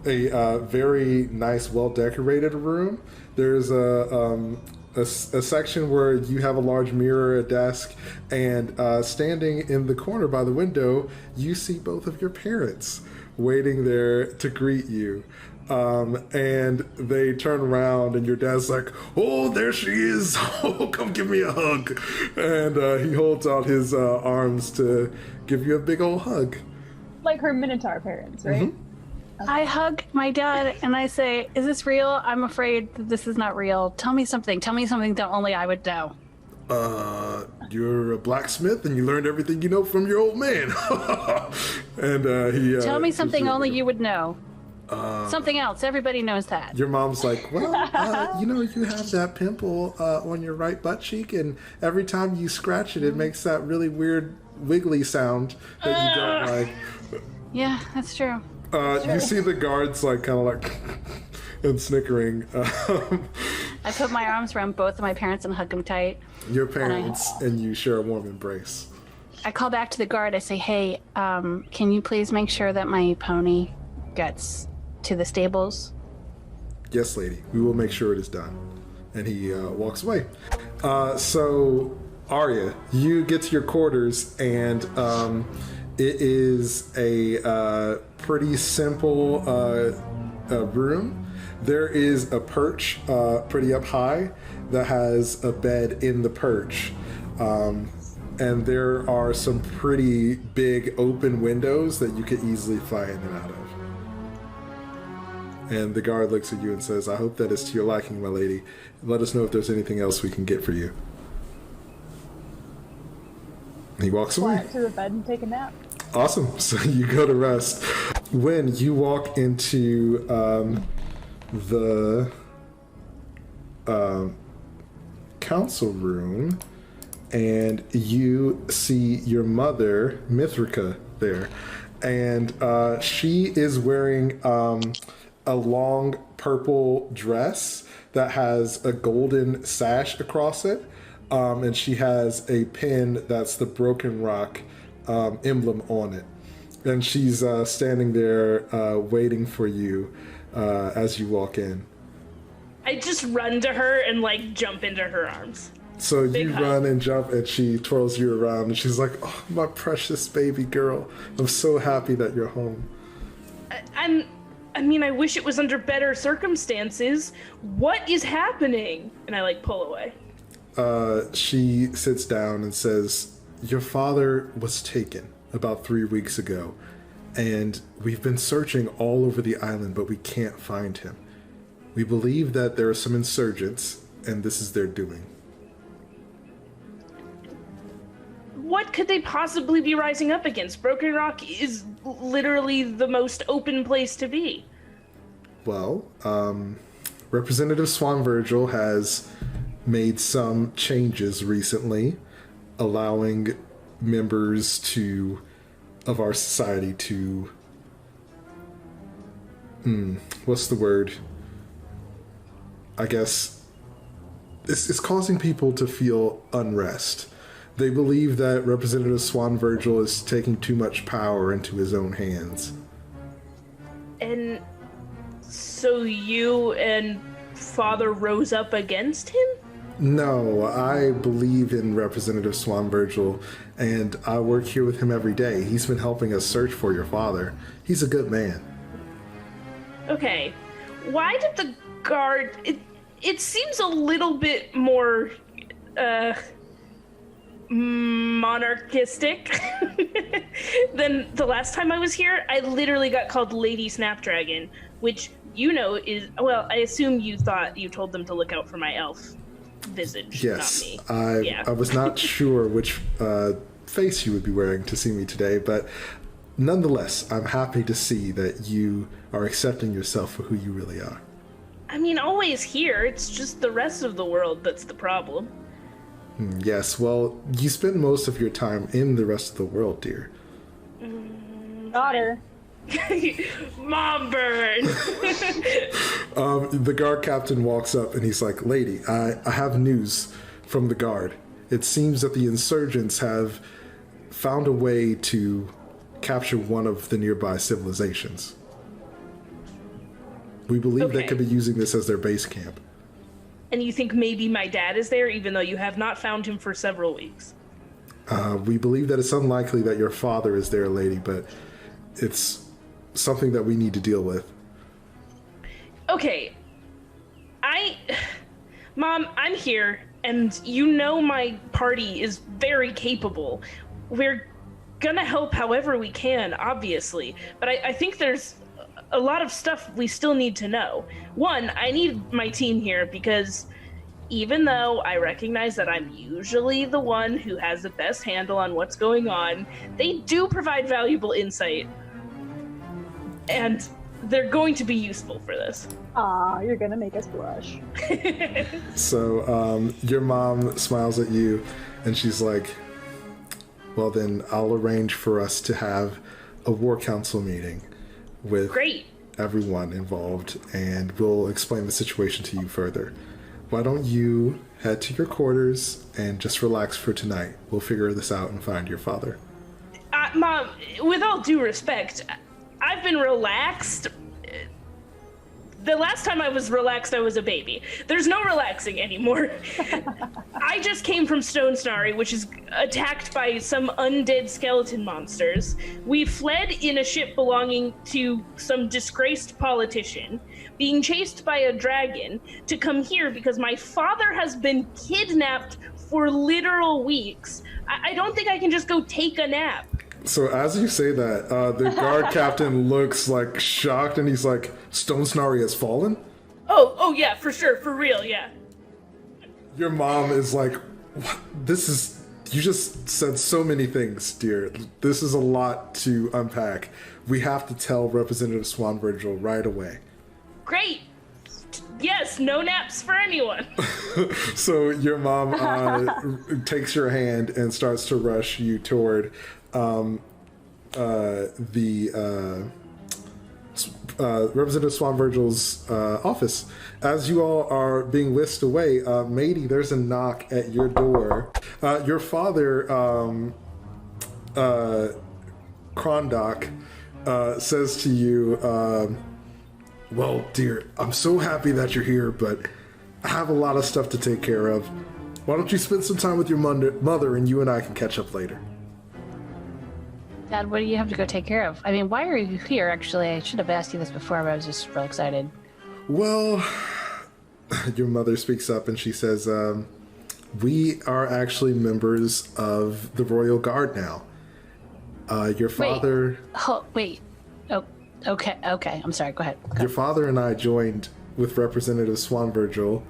a very nice, well-decorated room. There's a section where you have a large mirror, a desk, and standing in the corner by the window, you see both of your parents waiting there to greet you. And they turn around and your dad's like, "Oh, there she is. Oh, come give me a hug." And he holds out his arms to give you a big old hug. Like her Minotaur parents, right? Mm-hmm. I hug my dad and I say, "Is this real? I'm afraid that this is not real. Tell me something that only I would know." You're a blacksmith and you learned everything you know from your old man. And he Tell me something only you would know. Something else. Everybody knows that. Your mom's like, "Well, you have that pimple on your right butt cheek, and every time you scratch it, it makes that really weird wiggly sound that you don't like." Yeah, that's true. You see the guards like kind of like and snickering. I put my arms around both of my parents and hug them tight. Your parents and you share a warm embrace. I call back to the guard. I say, hey, can you please make sure that my pony gets to the stables? Yes, lady. We will make sure it is done. And he walks away. So, Aria, you get to your quarters, and it is a pretty simple room. There is a perch pretty up high that has a bed in the perch. And there are some pretty big open windows that you could easily fly in and out of. And the guard looks at you and says, I hope that is to your liking, my lady. Let us know if there's anything else we can get for you. He walks away. Fly to the bed and take a nap. Awesome. So you go to rest. When you walk into the council room, and you see your mother, Mithrika, there. And she is wearing a long purple dress that has a golden sash across it. And she has a pin that's the Broken Rock emblem on it. And she's standing there waiting for you as you walk in. I just run to her and like jump into her arms. So you run and jump, and she twirls you around, and she's like, oh, my precious baby girl. I'm so happy that you're home. I mean, I wish it was under better circumstances. What is happening? And I like pull away. She sits down and says, your father was taken about 3 weeks ago, and we've been searching all over the island, but we can't find him. We believe that there are some insurgents, and this is their doing. What could they possibly be rising up against? Broken Rock is literally the most open place to be. Well, Representative Swan Virgil has made some changes recently, allowing members of our society to... what's the word? I guess it's causing people to feel unrest. They believe that Representative Swan Virgil is taking too much power into his own hands. And so you and Father rose up against him? No, I believe in Representative Swan Virgil, and I work here with him every day. He's been helping us search for your father. He's a good man. Okay. Why did the guard... It seems a little bit more... monarchistic than the last time I was here. I literally got called Lady Snapdragon, which you know is, well, I assume you thought you told them to look out for my elf visage, yes, not me. I was not sure which face you would be wearing to see me today, but nonetheless, I'm happy to see that you are accepting yourself for who you really are. I mean, always here. It's just the rest of the world that's the problem. Yes, well, you spend most of your time in the rest of the world, dear. Daughter. Mom burn. The guard captain walks up and he's like, lady, I have news from the guard. It seems that the insurgents have found a way to capture one of the nearby civilizations. We believe they could be using this as their base camp. And you think maybe my dad is there, even though you have not found him for several weeks? We believe that it's unlikely that your father is there, lady, but it's something that we need to deal with. Okay. Mom, I'm here, and you know my party is very capable. We're gonna help however we can, obviously, but I think there's a lot of stuff we still need to know. One, I need my team here because even though I recognize that I'm usually the one who has the best handle on what's going on, they do provide valuable insight. And they're going to be useful for this. Aw, you're gonna make us blush. So, your mom smiles at you and she's like, well then, I'll arrange for us to have a war council meeting with Great. everyone involved, and we'll explain the situation to you further. Why don't you head to your quarters and just relax for tonight? We'll figure this out and find your father. Mom, with all due respect, I've been relaxed. The last time I was relaxed, I was a baby. There's no relaxing anymore. I just came from Stone Snarry, which is attacked by some undead skeleton monsters. We fled in a ship belonging to some disgraced politician, being chased by a dragon, to come here because my father has been kidnapped for literal weeks. I don't think I can just go take a nap. So as you say that, the guard captain looks like shocked, and he's like, Stone Snarry has fallen? Oh yeah, for sure, for real, yeah. Your mom is like, what? You just said so many things, dear. This is a lot to unpack. We have to tell Representative Swan Virgil right away. Great. Yes, no naps for anyone. So your mom takes your hand and starts to rush you toward Representative Swan Virgil's office. As you all are being whisked away, Madie, there's a knock at your door. Your father, Krondok, says to you, well, dear, I'm so happy that you're here, but I have a lot of stuff to take care of. Why don't you spend some time with your mother and you and I can catch up later? Dad, what do you have to go take care of? I mean, why are you here, actually? I should have asked you this before, but I was just real excited. Well, your mother speaks up and she says, we are actually members of the Royal Guard now. Your father... Wait. Oh, okay. I'm sorry. Go ahead. Your father and I joined with Representative Swan Virgil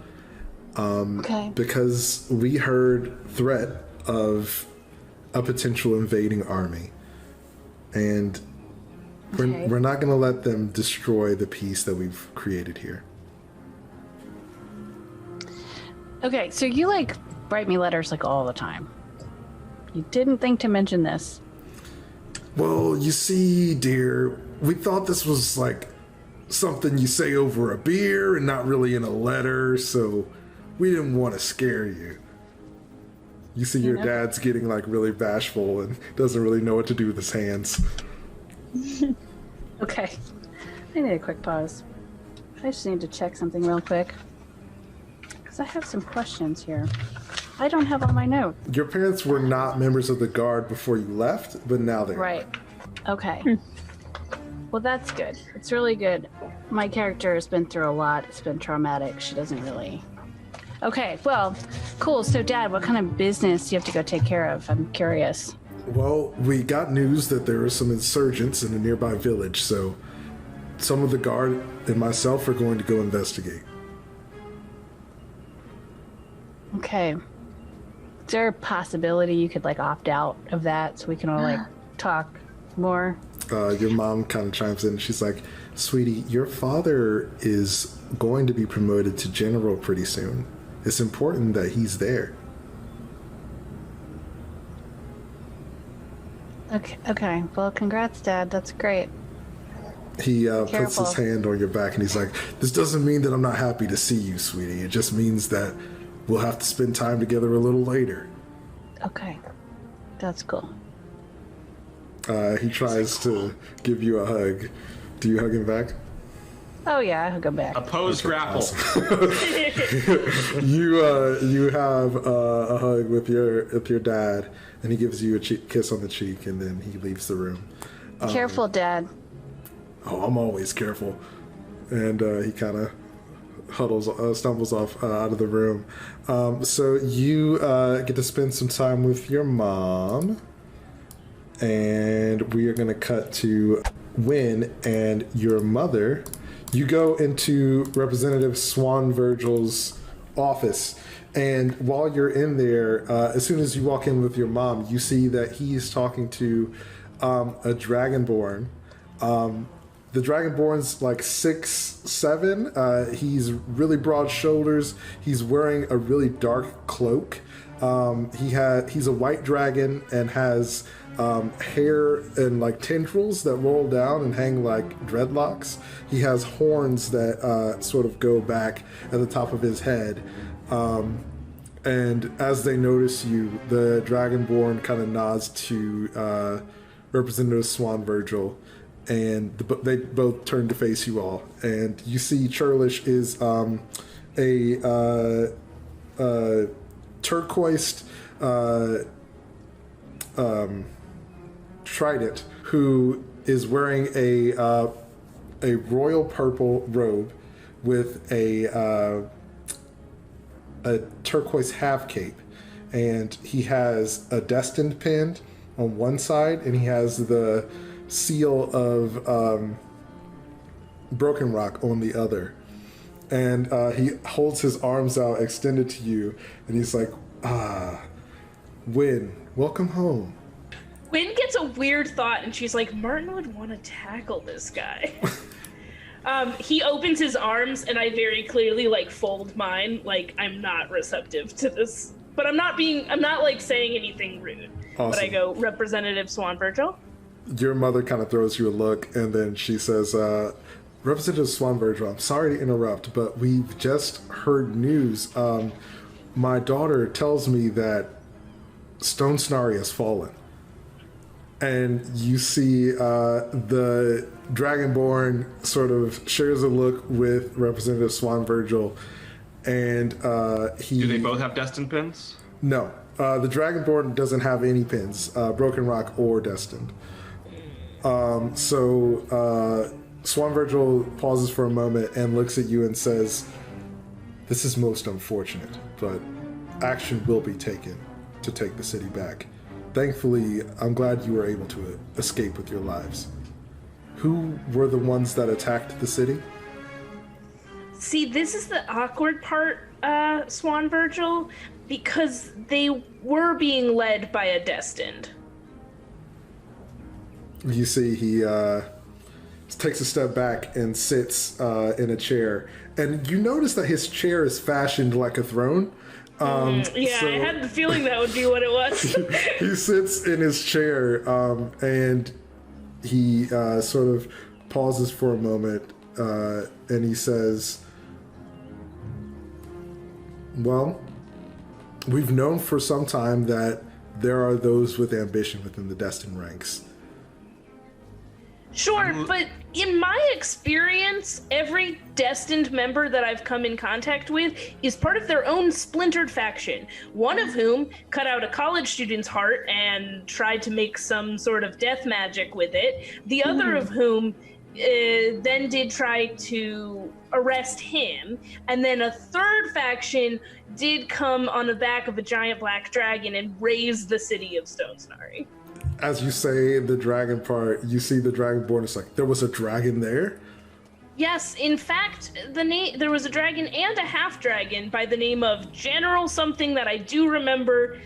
because we heard threat of a potential invading army. And we're not going to let them destroy the peace that we've created here. Okay, so you, write me letters, all the time. You didn't think to mention this. Well, you see, dear, we thought this was, something you say over a beer and not really in a letter, so we didn't want to scare you. You see your dad's getting, really bashful and doesn't really know what to do with his hands. Okay. I need a quick pause. I just need to check something real quick. Because I have some questions here. I don't have all my notes. Your parents were not members of the Guard before you left, but now they are. Right. Okay. Well, that's good. It's really good. My character has been through a lot. It's been traumatic. She doesn't really... Okay, well, cool. So, Dad, what kind of business do you have to go take care of? I'm curious. Well, we got news that there are some insurgents in a nearby village, so some of the guard and myself are going to go investigate. Okay. Is there a possibility you could, opt out of that so we can all, talk more? Your mom kind of chimes in and she's like, sweetie, your father is going to be promoted to general pretty soon. It's important that he's there. Okay. Well, congrats, Dad. That's great. He puts his hand on your back and he's like, this doesn't mean that I'm not happy to see you, sweetie. It just means that we'll have to spend time together a little later. Okay. That's cool. He tries to give you a hug. Do you hug him back? Oh yeah, I'll go back. Opposed grapple. Awesome. You have a hug with your dad, and he gives you a kiss on the cheek, and then he leaves the room. Careful, Dad. Oh, I'm always careful. And he kind of stumbles off out of the room. So you get to spend some time with your mom, and we are going to cut to Wynn and your mother. You go into Representative Swan Virgil's office, and while you're in there, as soon as you walk in with your mom, you see that he's talking to a Dragonborn. The Dragonborn's 6'7". He's really broad shoulders. He's wearing a really dark cloak. He's a white dragon and has hair and like tendrils that roll down and hang like dreadlocks. He has horns that sort of go back at the top of his head. And as they notice you, the Dragonborn kind of nods to Representative Swan Virgil, and they both turn to face you all. And you see Churlish is a turquoised trident who is wearing a royal purple robe with a turquoise half cape, and he has a destined pinned on one side, and he has the seal of Broken Rock on the other. And he holds his arms out extended to you, and he's like, Wynn, welcome home. Wynn gets a weird thought, and she's like, Martin would want to tackle this guy. He opens his arms, and I very clearly like fold mine, like I'm not receptive to this, but I'm not like saying anything rude. Awesome. But I go, Representative Swan Virgil. Your mother kind of throws you a look, and then she says, Representative Swan Virgil, I'm sorry to interrupt, but we've just heard news. My daughter tells me that Stone Snarry has fallen. And you see the Dragonborn sort of shares a look with Representative Swan Virgil, and he... Do they both have destined pins? No. The Dragonborn doesn't have any pins, Broken Rock or Destined. So Swan Virgil pauses for a moment and looks at you and says, this is most unfortunate, but action will be taken to take the city back. Thankfully, I'm glad you were able to escape with your lives. Who were the ones that attacked the city? See, this is the awkward part, Swan Virgil, because they were being led by a Destined. You see, he takes a step back and sits in a chair. And you notice that his chair is fashioned like a throne. I had the feeling that would be what it was. He sits in his chair, and he sort of pauses for a moment, and he says, well, we've known for some time that there are those with ambition within the Destined ranks. Sure, but in my experience, every Destined member that I've come in contact with is part of their own splintered faction, one of whom cut out a college student's heart and tried to make some sort of death magic with it, the other of whom then did try to arrest him, and then a third faction did come on the back of a giant black dragon and raise the city of Stone Snarry. As you say the dragon part, you see the Dragonborn. It's like, there was a dragon there? Yes, in fact, there was a dragon and a half-dragon by the name of General something that I do remember.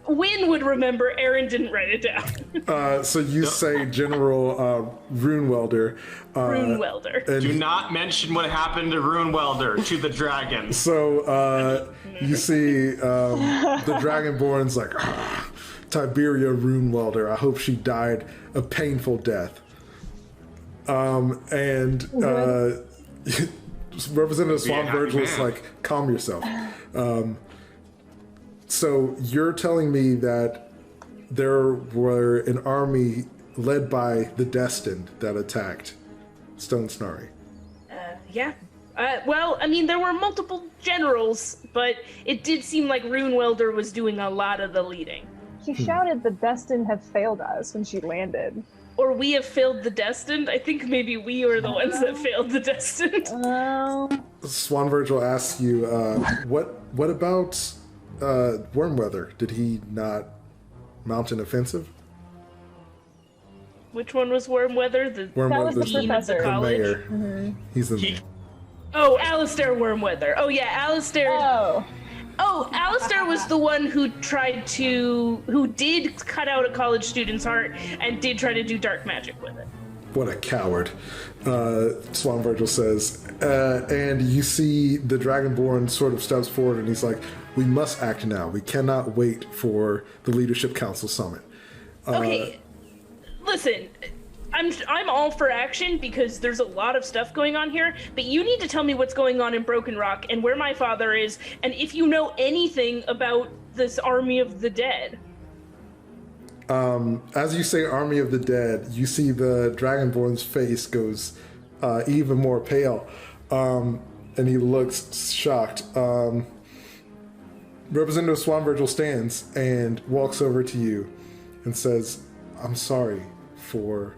Wynn would remember, Erin didn't write it down. So you say General Rune Welder. Rune Welder. Do not mention what happened to Rune Welder to the dragon. So you see the Dragonborn's like, Tiberia Rune Welder, I hope she died a painful death. Representative Swan Virgil is like, calm yourself. So you're telling me that there were an army led by the Destined that attacked Stone Snarry? Yeah. Well, I mean, there were multiple generals, but it did seem like Rune Welder was doing a lot of the leading. She shouted, the Destined have failed us when she landed. Or we have failed the Destined? I think maybe we are the ones that failed the Destined. Swan Virgil asks you, what about Wormweather? Did he not mount an offensive? Which one was Wormweather? That was the dean of the professor. college? The mayor. Mm-hmm. He's the mayor. Oh, Alistair Wormweather. Oh yeah, Alistair. Oh, Alistair was the one who did cut out a college student's heart and did try to do dark magic with it. What a coward, Swan Virgil says. And you see the Dragonborn sort of steps forward and he's like, we must act now. We cannot wait for the Leadership Council Summit. Okay, listen, I'm all for action because there's a lot of stuff going on here, but you need to tell me what's going on in Broken Rock and where my father is, and if you know anything about this Army of the Dead. As you say Army of the Dead, you see the Dragonborn's face goes even more pale, and he looks shocked. Representative Swan Virgil stands and walks over to you and says, I'm sorry for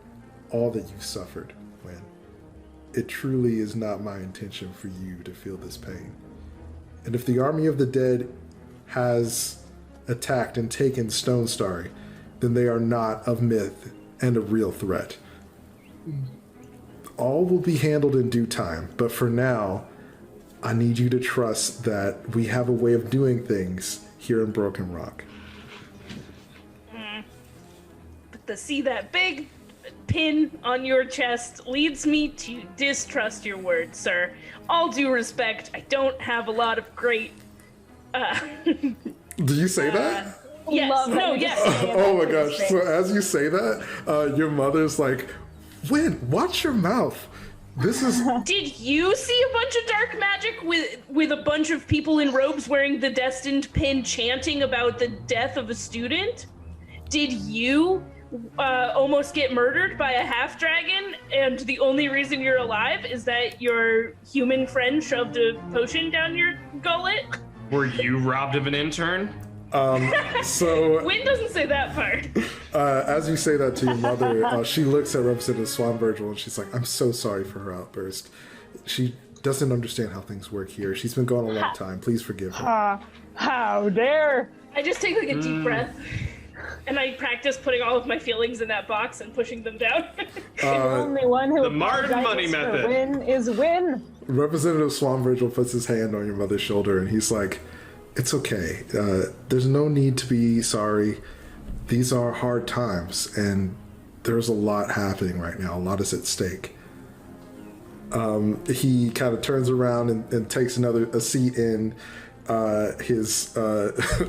all that you've suffered, Wynn. It truly is not my intention for you to feel this pain. And if the Army of the Dead has attacked and taken Stone Starry, then they are not of myth and a real threat. All will be handled in due time, but for now, I need you to trust that we have a way of doing things here in Broken Rock. But to see that big pin on your chest leads me to distrust your words, sir. All due respect, I don't have a lot of great... Do you say that? Yes, no, yes. Oh my gosh. So as you say that, your mother's like, Wynn, watch your mouth. This is... Did you see a bunch of dark magic with a bunch of people in robes wearing the destined pin chanting about the death of a student? Did you almost get murdered by a half-dragon and the only reason you're alive is that your human friend shoved a potion down your gullet? Were you robbed of an intern? So Wynn doesn't say that part. as you say that to your mother, she looks at Representative Swan Virgil and she's like, I'm so sorry for her outburst. She doesn't understand how things work here. She's been gone a long time. Please forgive her. How dare! I just take like a deep breath and I practice putting all of my feelings in that box and pushing them down. The only one who The Martin money method. Win is Win. Representative Swan Virgil puts his hand on your mother's shoulder and he's like, it's okay. There's no need to be sorry. These are hard times, and there's a lot happening right now. A lot is at stake. He kind of turns around and takes a seat in his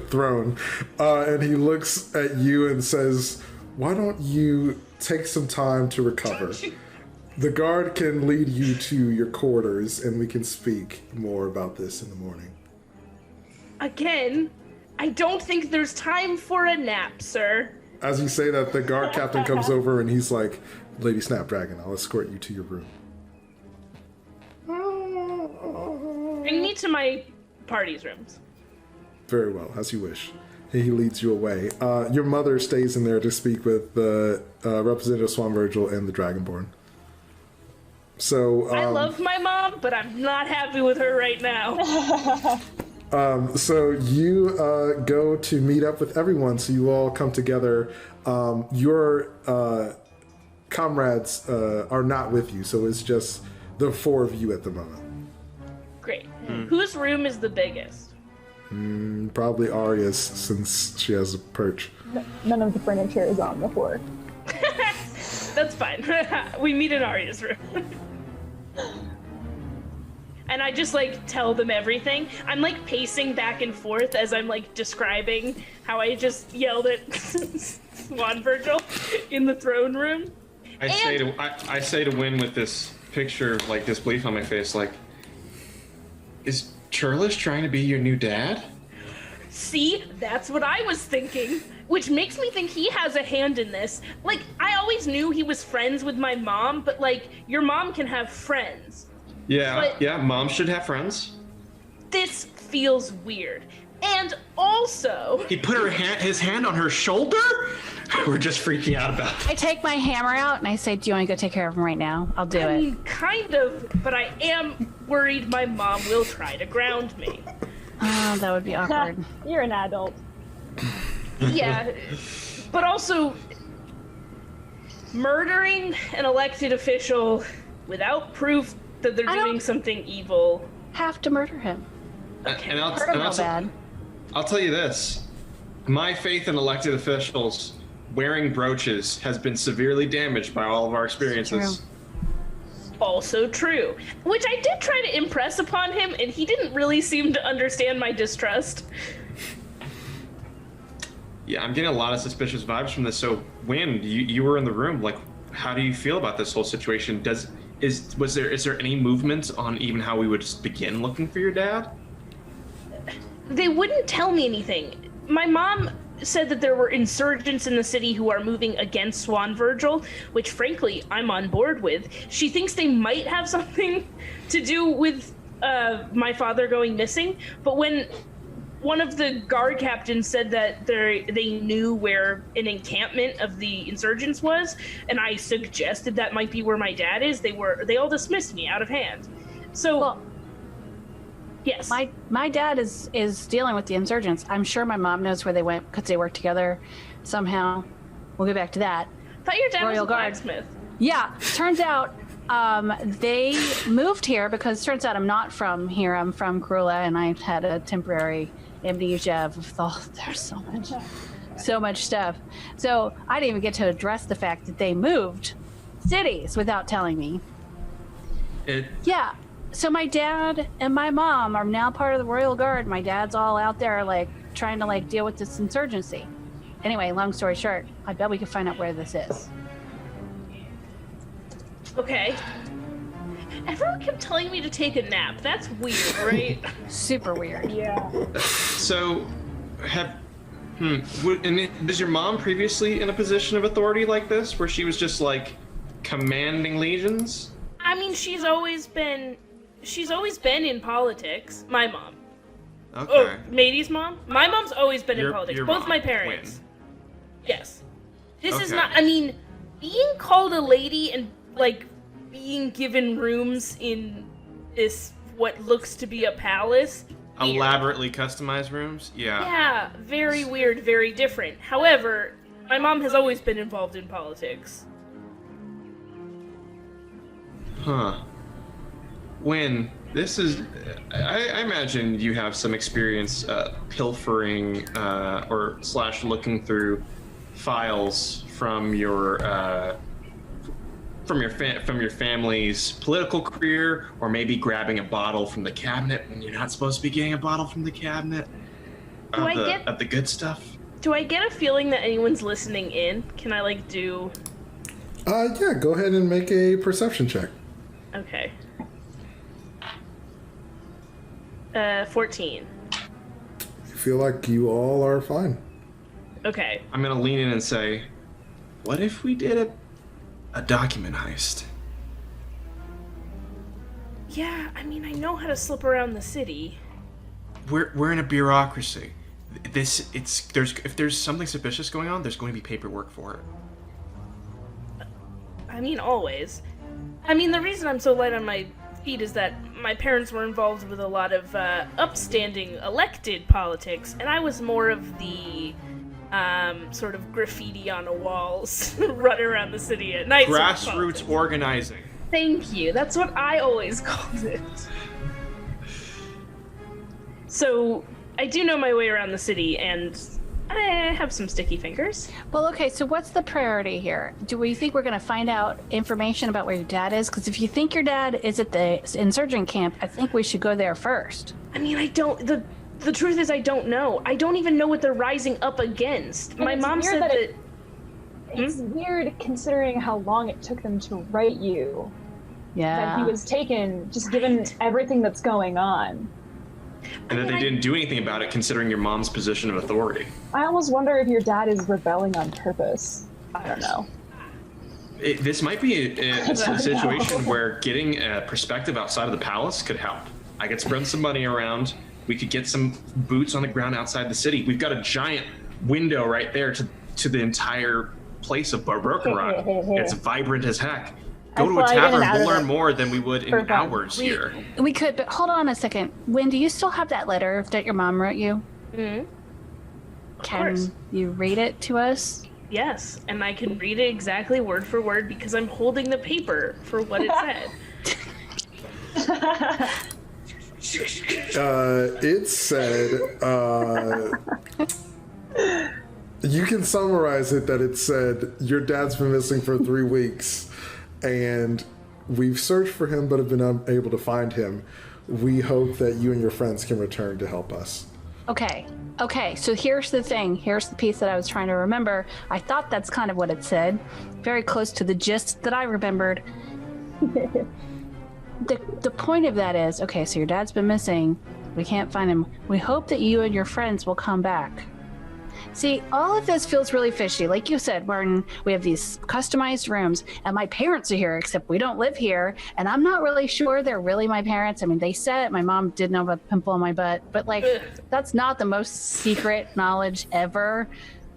throne, and he looks at you and says, why don't you take some time to recover? The guard can lead you to your quarters, and we can speak more about this in the morning. Again, I don't think there's time for a nap, sir. As you say that, the guard captain comes over and he's like, Lady Snapdragon, I'll escort you to your room. Bring me to my party's rooms. Very well, as you wish. He leads you away. Your mother stays in there to speak with the Representative Swan Virgil and the Dragonborn. So I love my mom, but I'm not happy with her right now. So you go to meet up with everyone, so you all come together. Your comrades are not with you, so it's just the four of you at the moment. Great. Whose room is the biggest? Probably Aria's, since she has a perch. None of the furniture is on the floor. That's fine. We meet in Aria's room. And I just like tell them everything. I'm like pacing back and forth as I'm like describing how I just yelled at Swan Virgil in the throne room. I say to Wynn with this picture, like disbelief on my face, like, is Churlish trying to be your new dad? See, that's what I was thinking, which makes me think he has a hand in this. Like, I always knew he was friends with my mom, but like, your mom can have friends. Yeah, mom should have friends. This feels weird. And also... He put his hand on her shoulder? We're just freaking out about it. I take my hammer out and I say, do you want to go take care of him right now? I'll do I it. mean, kind of, but I am worried my mom will try to ground me. Oh, that would be awkward. You're an adult. Yeah, but also... murdering an elected official without proof that they're doing something evil. Have to murder him. And Hurt him real bad. I'll tell you this. My faith in elected officials wearing brooches has been severely damaged by all of our experiences. Also true. Which I did try to impress upon him, and he didn't really seem to understand my distrust. Yeah, I'm getting a lot of suspicious vibes from this. So, Wynn, you were in the room. Like, how do you feel about this whole situation? Is there any movement on even how we would just begin looking for your dad? They wouldn't tell me anything. My mom said that there were insurgents in the city who are moving against Swan Virgil, which frankly I'm on board with. She thinks they might have something to do with my father going missing, but when one of the guard captains said that they knew where an encampment of the insurgents was, and I suggested that might be where my dad is, they all dismissed me out of hand. So Well, yes. My dad is dealing with the insurgents. I'm sure my mom knows where they went because they work together somehow. We'll get back to that. I thought your dad was Royal a Guard. blacksmith. Yeah, turns out they moved here because turns out I'm not from here. I'm from Cruella, and I had a temporary amnesia of there's so much stuff. So I didn't even get to address the fact that they moved cities without telling me. Yeah. So my dad and my mom are now part of the Royal Guard. My dad's all out there, like, trying to, like, deal with this insurgency. Anyway, long story short, I bet we can find out where this is. Okay. Everyone kept telling me to take a nap. That's weird, right? Super weird. Yeah. So, was your mom previously in a position of authority like this, where she was just like commanding legions? I mean, she's always been in politics. My mom. Okay. Oh, Madie's mom? My mom's always been in politics. Your Both mom, my parents. Wynn. Yes. This is Okay. not, I mean, being called a lady and, like, being given rooms in this, what looks to be a palace. Weird. Elaborately customized rooms? Yeah. Yeah, very weird, very different. However, my mom has always been involved in politics. Huh. Wynn, this is... I imagine you have some experience pilfering or / looking through files from your family's political career, or maybe grabbing a bottle from the cabinet when you're not supposed to be getting a bottle from the cabinet of the good stuff. Do I get a feeling that anyone's listening in? Can I, like, do... Yeah, go ahead and make a perception check. Okay. 14. You feel like you all are fine. Okay. I'm gonna lean in and say, what if we did a document heist? Yeah, I mean, I know how to slip around the city. We're in a bureaucracy. If there's something suspicious going on, there's going to be paperwork for it. I mean, always. I mean, the reason I'm so light on my feet is that my parents were involved with a lot of upstanding elected politics, and I was more of the sort of graffiti on the walls, run around the city at night. Grassroots organizing. Thank you. That's what I always called it. So, I do know my way around the city, and I have some sticky fingers. Well, okay, so what's the priority here? Do we think we're going to find out information about where your dad is? Because if you think your dad is at the insurgent camp, I think we should go there first. I mean, I don't... The truth is I don't know. I don't even know what they're rising up against. And my mom said that... It's weird considering how long it took them to write you. Yeah. That he was taken, just given everything that's going on. And that they didn't do anything about it, considering your mom's position of authority. I almost wonder if your dad is rebelling on purpose. I don't know. This might be a situation where getting a perspective outside of the palace could help. I could spread some money around. We could get some boots on the ground outside the city. We've got a giant window right there to the entire place of Aarakocra. It's vibrant as heck. Go to a tavern, we'll learn more than we would in hours here. We could, but hold on a second. Wynn, do you still have that letter that your mom wrote you? Mm-hmm. Can you read it to us? Yes, and I can read it exactly word for word because I'm holding the paper for what it said. It said, You can summarize it that it said, your dad's been missing for 3 weeks, and we've searched for him but have been unable to find him. We hope that you and your friends can return to help us. Okay, so here's the thing. Here's the piece that I was trying to remember. I thought that's kind of what it said. Very close to the gist that I remembered. The point of that is, okay, so your dad's been missing. We can't find him. We hope that you and your friends will come back. See, all of this feels really fishy. Like you said, Martin, we have these customized rooms, and my parents are here, except we don't live here, and I'm not really sure they're really my parents. I mean, they said my mom did know about the pimple on my butt, but, like, that's not the most secret knowledge ever.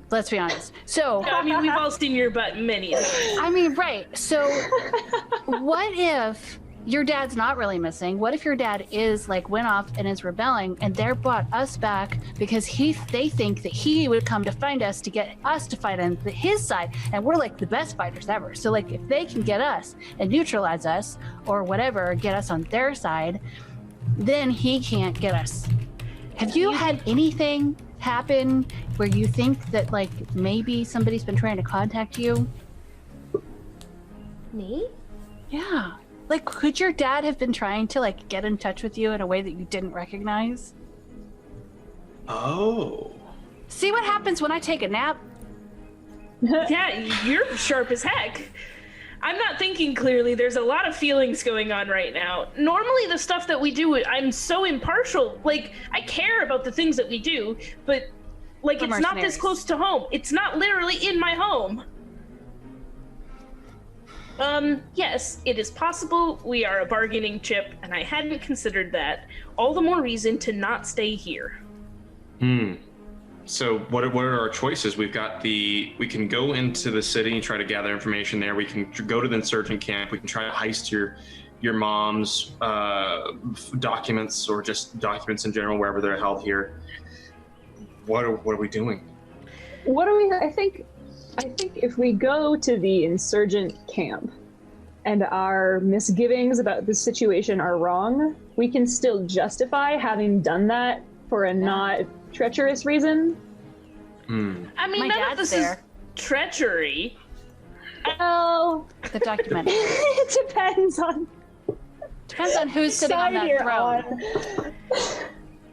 Let's be honest. So, I mean, we've all seen your butt many times. I mean, right. So, what if your dad's not really missing? What if your dad is, like, went off and is rebelling, and they brought us back because they think that he would come to find us to get us to fight on his side, and we're, like, the best fighters ever. So, like, if they can get us and neutralize us or whatever, get us on their side, then he can't get us. Have you had anything happen where you think that, like, maybe somebody's been trying to contact you? Me? Yeah. Like, could your dad have been trying to, like, get in touch with you in a way that you didn't recognize? Oh. See what happens when I take a nap? Yeah, you're sharp as heck. I'm not thinking clearly. There's a lot of feelings going on right now. Normally the stuff that we do, I'm so impartial. Like, I care about the things that we do, but, like, it's not this close to home. It's not literally in my home. Yes, it is possible we are a bargaining chip, and I hadn't considered that. All the more reason to not stay here. So what are our choices? We can go into the city and try to gather information there. We can go to the insurgent camp. We can try to heist your mom's documents, or just documents in general, wherever they're held here. What are we doing? I think if we go to the insurgent camp and our misgivings about the situation are wrong, we can still justify having done that for a not treacherous reason. I mean, none of this is treachery. Oh, The documentary. it depends on who's sitting on that throne.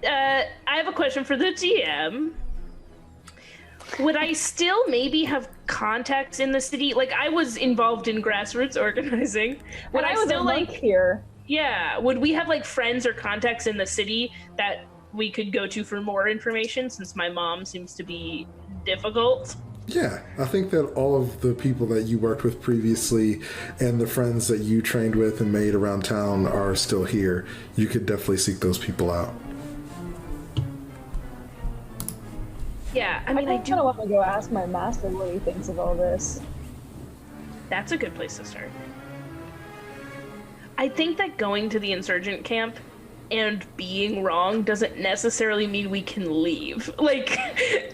I have a question for the GM. Would I still maybe have contacts in the city? Like, I was involved in grassroots organizing. Would I still, like, here? Yeah. Would we have, like, friends or contacts in the city that we could go to for more information, since my mom seems to be difficult? Yeah, I think that all of the people that you worked with previously and the friends that you trained with and made around town are still here. You could definitely seek those people out. Yeah, I mean, I do. kind of want to go ask my master what he thinks of all this. That's a good place to start. I think that going to the insurgent camp and being wrong doesn't necessarily mean we can leave. Like,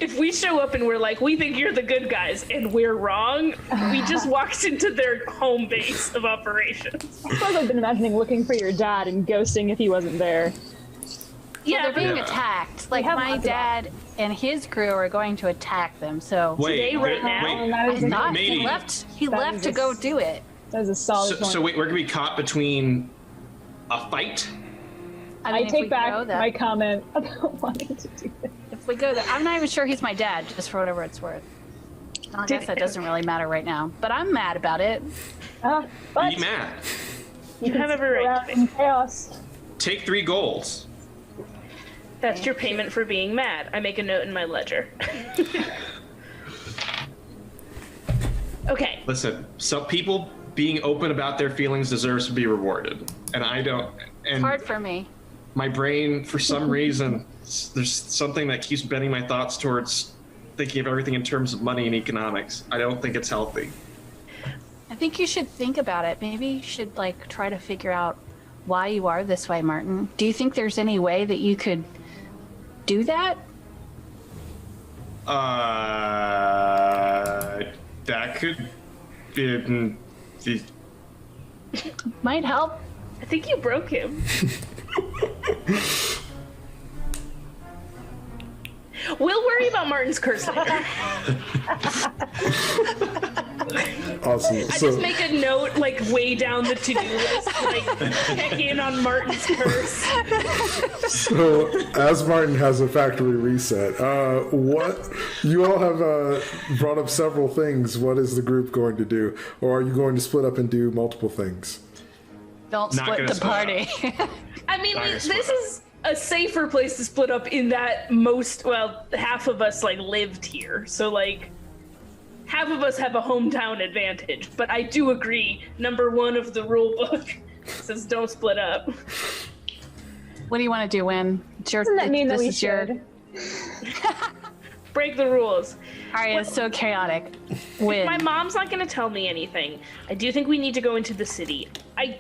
if we show up and we're like, we think you're the good guys, and we're wrong, we just walked into their home base of operations. I suppose I've been imagining looking for your dad and ghosting if he wasn't there. Yeah, they're being attacked. Like, my dad and his crew are going to attack them. So Madie, he left to go do it. That was a solid point. So wait, we're gonna be caught between a fight? I mean, I take back my comment about wanting to do it. If we go there, I'm not even sure he's my dad, just for whatever it's worth. I guess that doesn't really matter right now, but I'm mad about it. But Be mad. You have every right to in chaos. Take 3 golds. That's your payment for being mad. I make a note in my ledger. Okay. Listen, some people being open about their feelings deserves to be rewarded, and I don't. And It's hard for me. my brain, for some reason, there's something that keeps bending my thoughts towards thinking of everything in terms of money and economics. I don't think it's healthy. I think you should think about it. Maybe you should, like, try to figure out why you are this way, Martin. Do you think there's any way that you could do that? That could be. Might help. I think you broke him. We'll worry about about Martin's curse later. Awesome. I just make a note, like, way down the to-do list, like, check in on Martin's curse. So, as Martin has a factory reset, what you all have brought up several things. What is the group going to do, or are you going to split up and do multiple things? Don't Not split gonna the split party. I mean, Not gonna this split up. is a safer place to split up in that half of us, like, lived here. So, like, half of us have a hometown advantage. But I do agree, number 1 of the rule book says don't split up. What do you want to do, Win? It's your, Doesn't that mean that we this is your- should? Break the rules. Aria is so chaotic. Win. My mom's not going to tell me anything. I do think we need to go into the city. I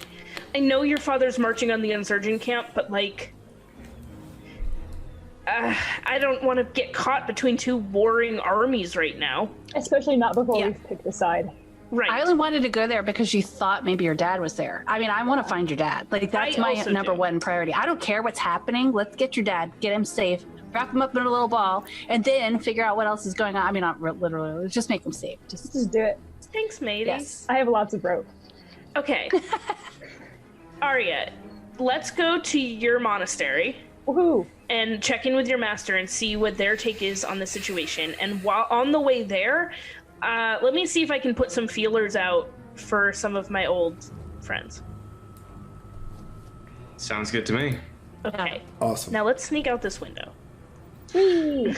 know your father's marching on the insurgent camp, but, like, I don't want to get caught between 2 warring armies right now. Especially not before Yeah. we've picked a side. Right. I only wanted to go there because you thought maybe your dad was there. I mean, I want to find your dad. Like, that's I my also number do. 1 priority. I don't care what's happening. Let's get your dad, get him safe, wrap him up in a little ball, and then figure out what else is going on. I mean, not literally. Let's just make him safe. Just Just do it. Thanks, matey. yes. I have lots of rope. Okay. Aria, let's go to your monastery Woohoo! and check in with your master and see what their take is on the situation. And while on the way there, let me see if I can put some feelers out for some of my old friends. Sounds good to me. Okay. Awesome. Now let's sneak out this window. Whee!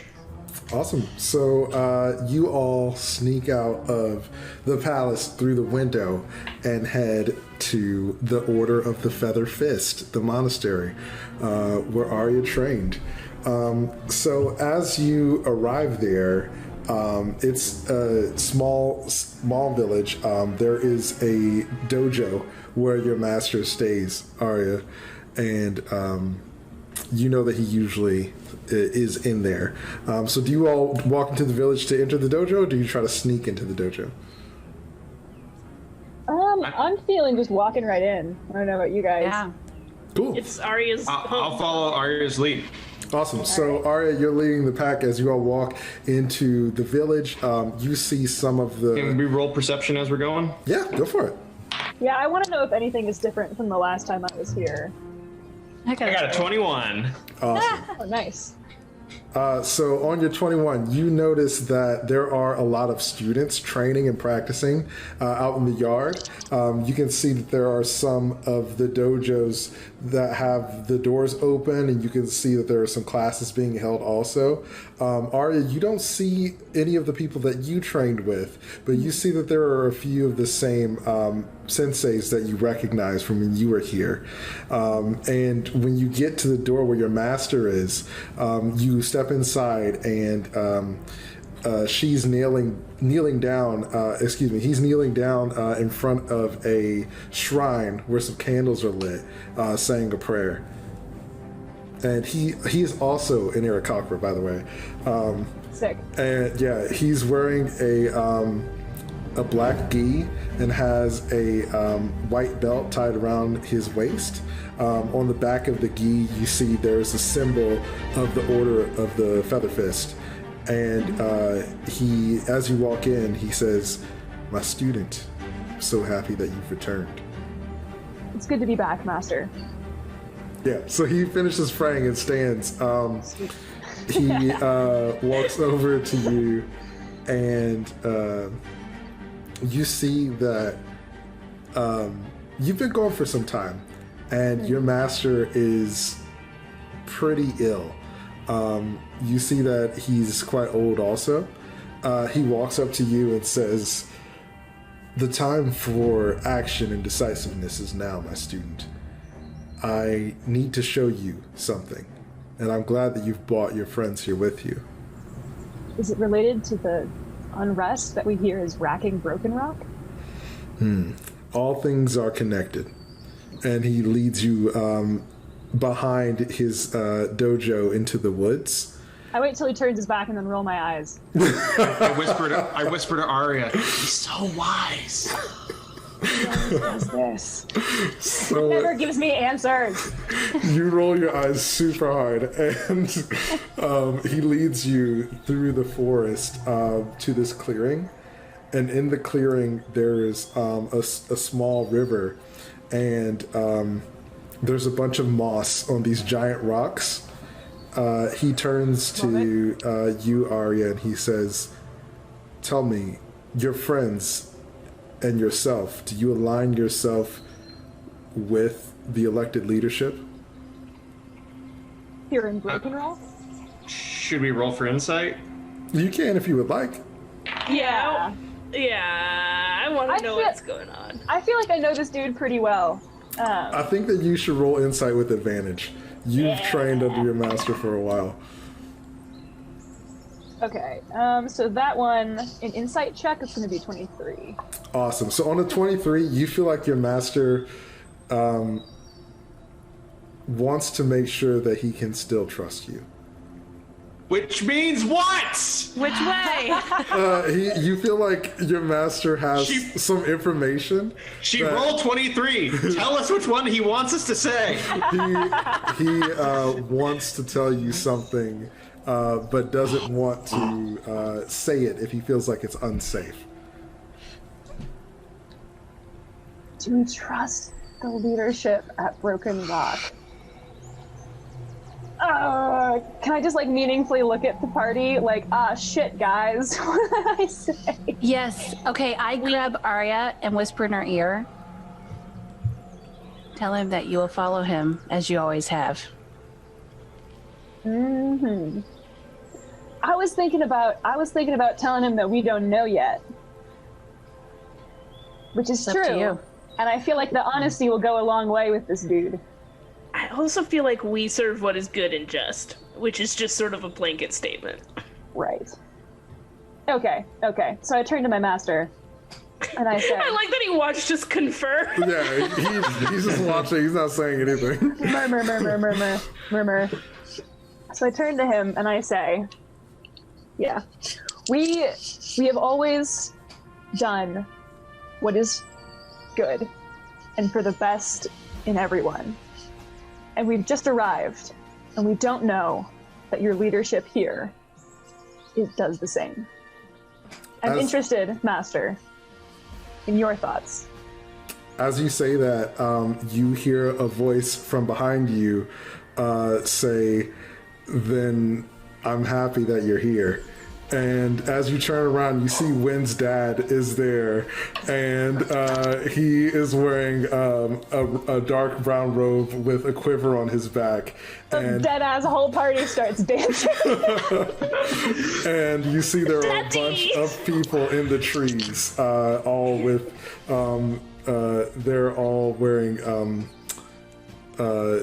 Awesome. So you all sneak out of the palace through the window and head to the Order of the Feather Fist, the monastery, where Aria trained. So as you arrive there, it's a small village. There is a dojo where your master stays, Aria, and you know that he usually is in there. So do you all walk into the village to enter the dojo, or do you try to sneak into the dojo? I'm feeling just walking right in. I don't know about you guys. Yeah. Cool. It's Aria's I'll home. follow Aria's lead. Awesome. So, Aria, you're leading the pack as you all walk into the village. You see some of Can the... we roll perception as we're going? Yeah, go for it. Yeah, I want to know if anything is different from the last time I was here. I I got a 21. Awesome. Oh, nice. So on your 21, you notice that there are a lot of students training and practicing out in the yard. You can see that there are some of the dojos that have the doors open, and you can see that there are some classes being held also. Aria, you don't see any of the people that you trained with, but you see that there are a few of the same senseis that you recognize from when you were here. And when you get to the door where your master is, you step inside, and she's kneeling down. He's kneeling down in front of a shrine where some candles are lit, saying a prayer. And he is also an Aarakocra, by the way. Sick. And yeah, he's wearing a black gi and has a white belt tied around his waist. On the back of the gi, you see there's a symbol of the Order of the Feather Fist. And he, as you walk in, he says, "My student, I'm so happy that you've returned." It's good to be back, Master. Yeah, so he finishes praying and stands. He walks over to you, and you see that you've been gone for some time, and your master is pretty ill. You see that he's quite old also. He walks up to you and says, "The time for action and decisiveness is now, my student. I need to show you something, and I'm glad that you've brought your friends here with you." Is it related to the unrest that we hear is racking Broken Rock? All things are connected. And he leads you behind his dojo into the woods. I wait till he turns his back and then roll my eyes. I whisper to Aria, "He's so wise." What's this? So Never gives me answers. you roll your eyes super hard, and he leads you through the forest to this clearing. And in the clearing, there is a small river, and there's a bunch of moss on these giant rocks. He turns to you, Aria, and he says, "Tell me, your friends and yourself, do you align yourself with the elected leadership?" Here in Broken Roll? Should we roll for insight? You can if you would like. Yeah. I want I to know feel- what's going on. I feel like I know this dude pretty well. I think that you should roll insight with advantage. You've trained under your master for a while. Okay, so that one, an insight check, is going to be 23. Awesome. So on a 23, you feel like your master wants to make sure that he can still trust you. Which means what? Which way? You feel like your master has some information. She that rolled 23. Tell us which one he wants us to say. he wants to tell you something, but doesn't want to say it if he feels like it's unsafe. Do we trust the leadership at Broken Rock? Can I just, like, meaningfully look at the party? Like, shit, guys. What did I say? Yes. Okay, I grab Aria and whisper in her ear. Tell him that you will follow him as you always have. Mm-hmm. I was thinking about telling him that we don't know yet. Which is It's up to true. you. And I feel like the honesty will go a long way with this dude. I also feel like we serve what is good and just, which is just sort of a blanket statement. Right. Okay. So I turn to my master, and I say, I like that he watched us confer. Yeah, he's just watching. He's not saying anything. murmur. So I turn to him and I say, yeah, we have always done what is good and for the best in everyone. And we've just arrived, and we don't know that your leadership here does the same. I'm interested, Master, in your thoughts. As you say that, you hear a voice from behind you say, "Then I'm happy that you're here." And as you turn around, you see Wynn's dad is there, and he is wearing a dark brown robe with a quiver on his back. The dead-ass whole party starts dancing. And you see there are a bunch of people in the trees, all with, they're all wearing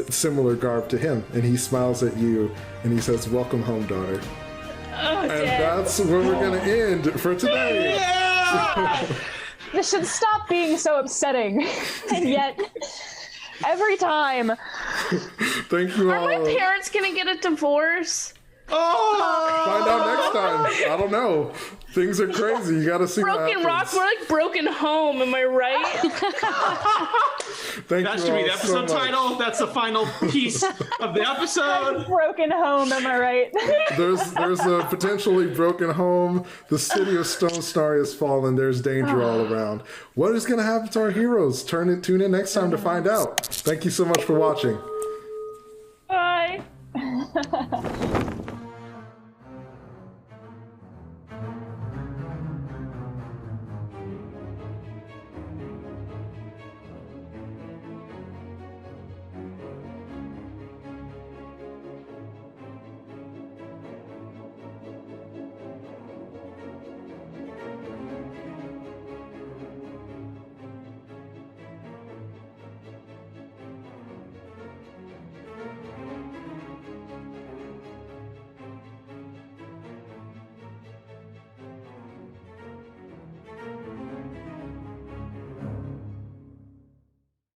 similar garb to him. And he smiles at you, and he says, "Welcome home, daughter." Oh, And Dad. that's where we're going to end for today. This should stop being so upsetting. And yet, every time... Thank you Are all. my parents gonna get a divorce? Find out next time. I don't know. Things are crazy. You got to see Broken what Rock, happens. we're like Broken Home, am I right? Thank That you should be all the episode so much. title. That's the final piece of the episode. Broken home, am I right? There's a potentially broken home. The city of Stone Star has fallen. There's danger all around. What is going to happen to our heroes? Tune in next time to find out. Thank you so much for watching.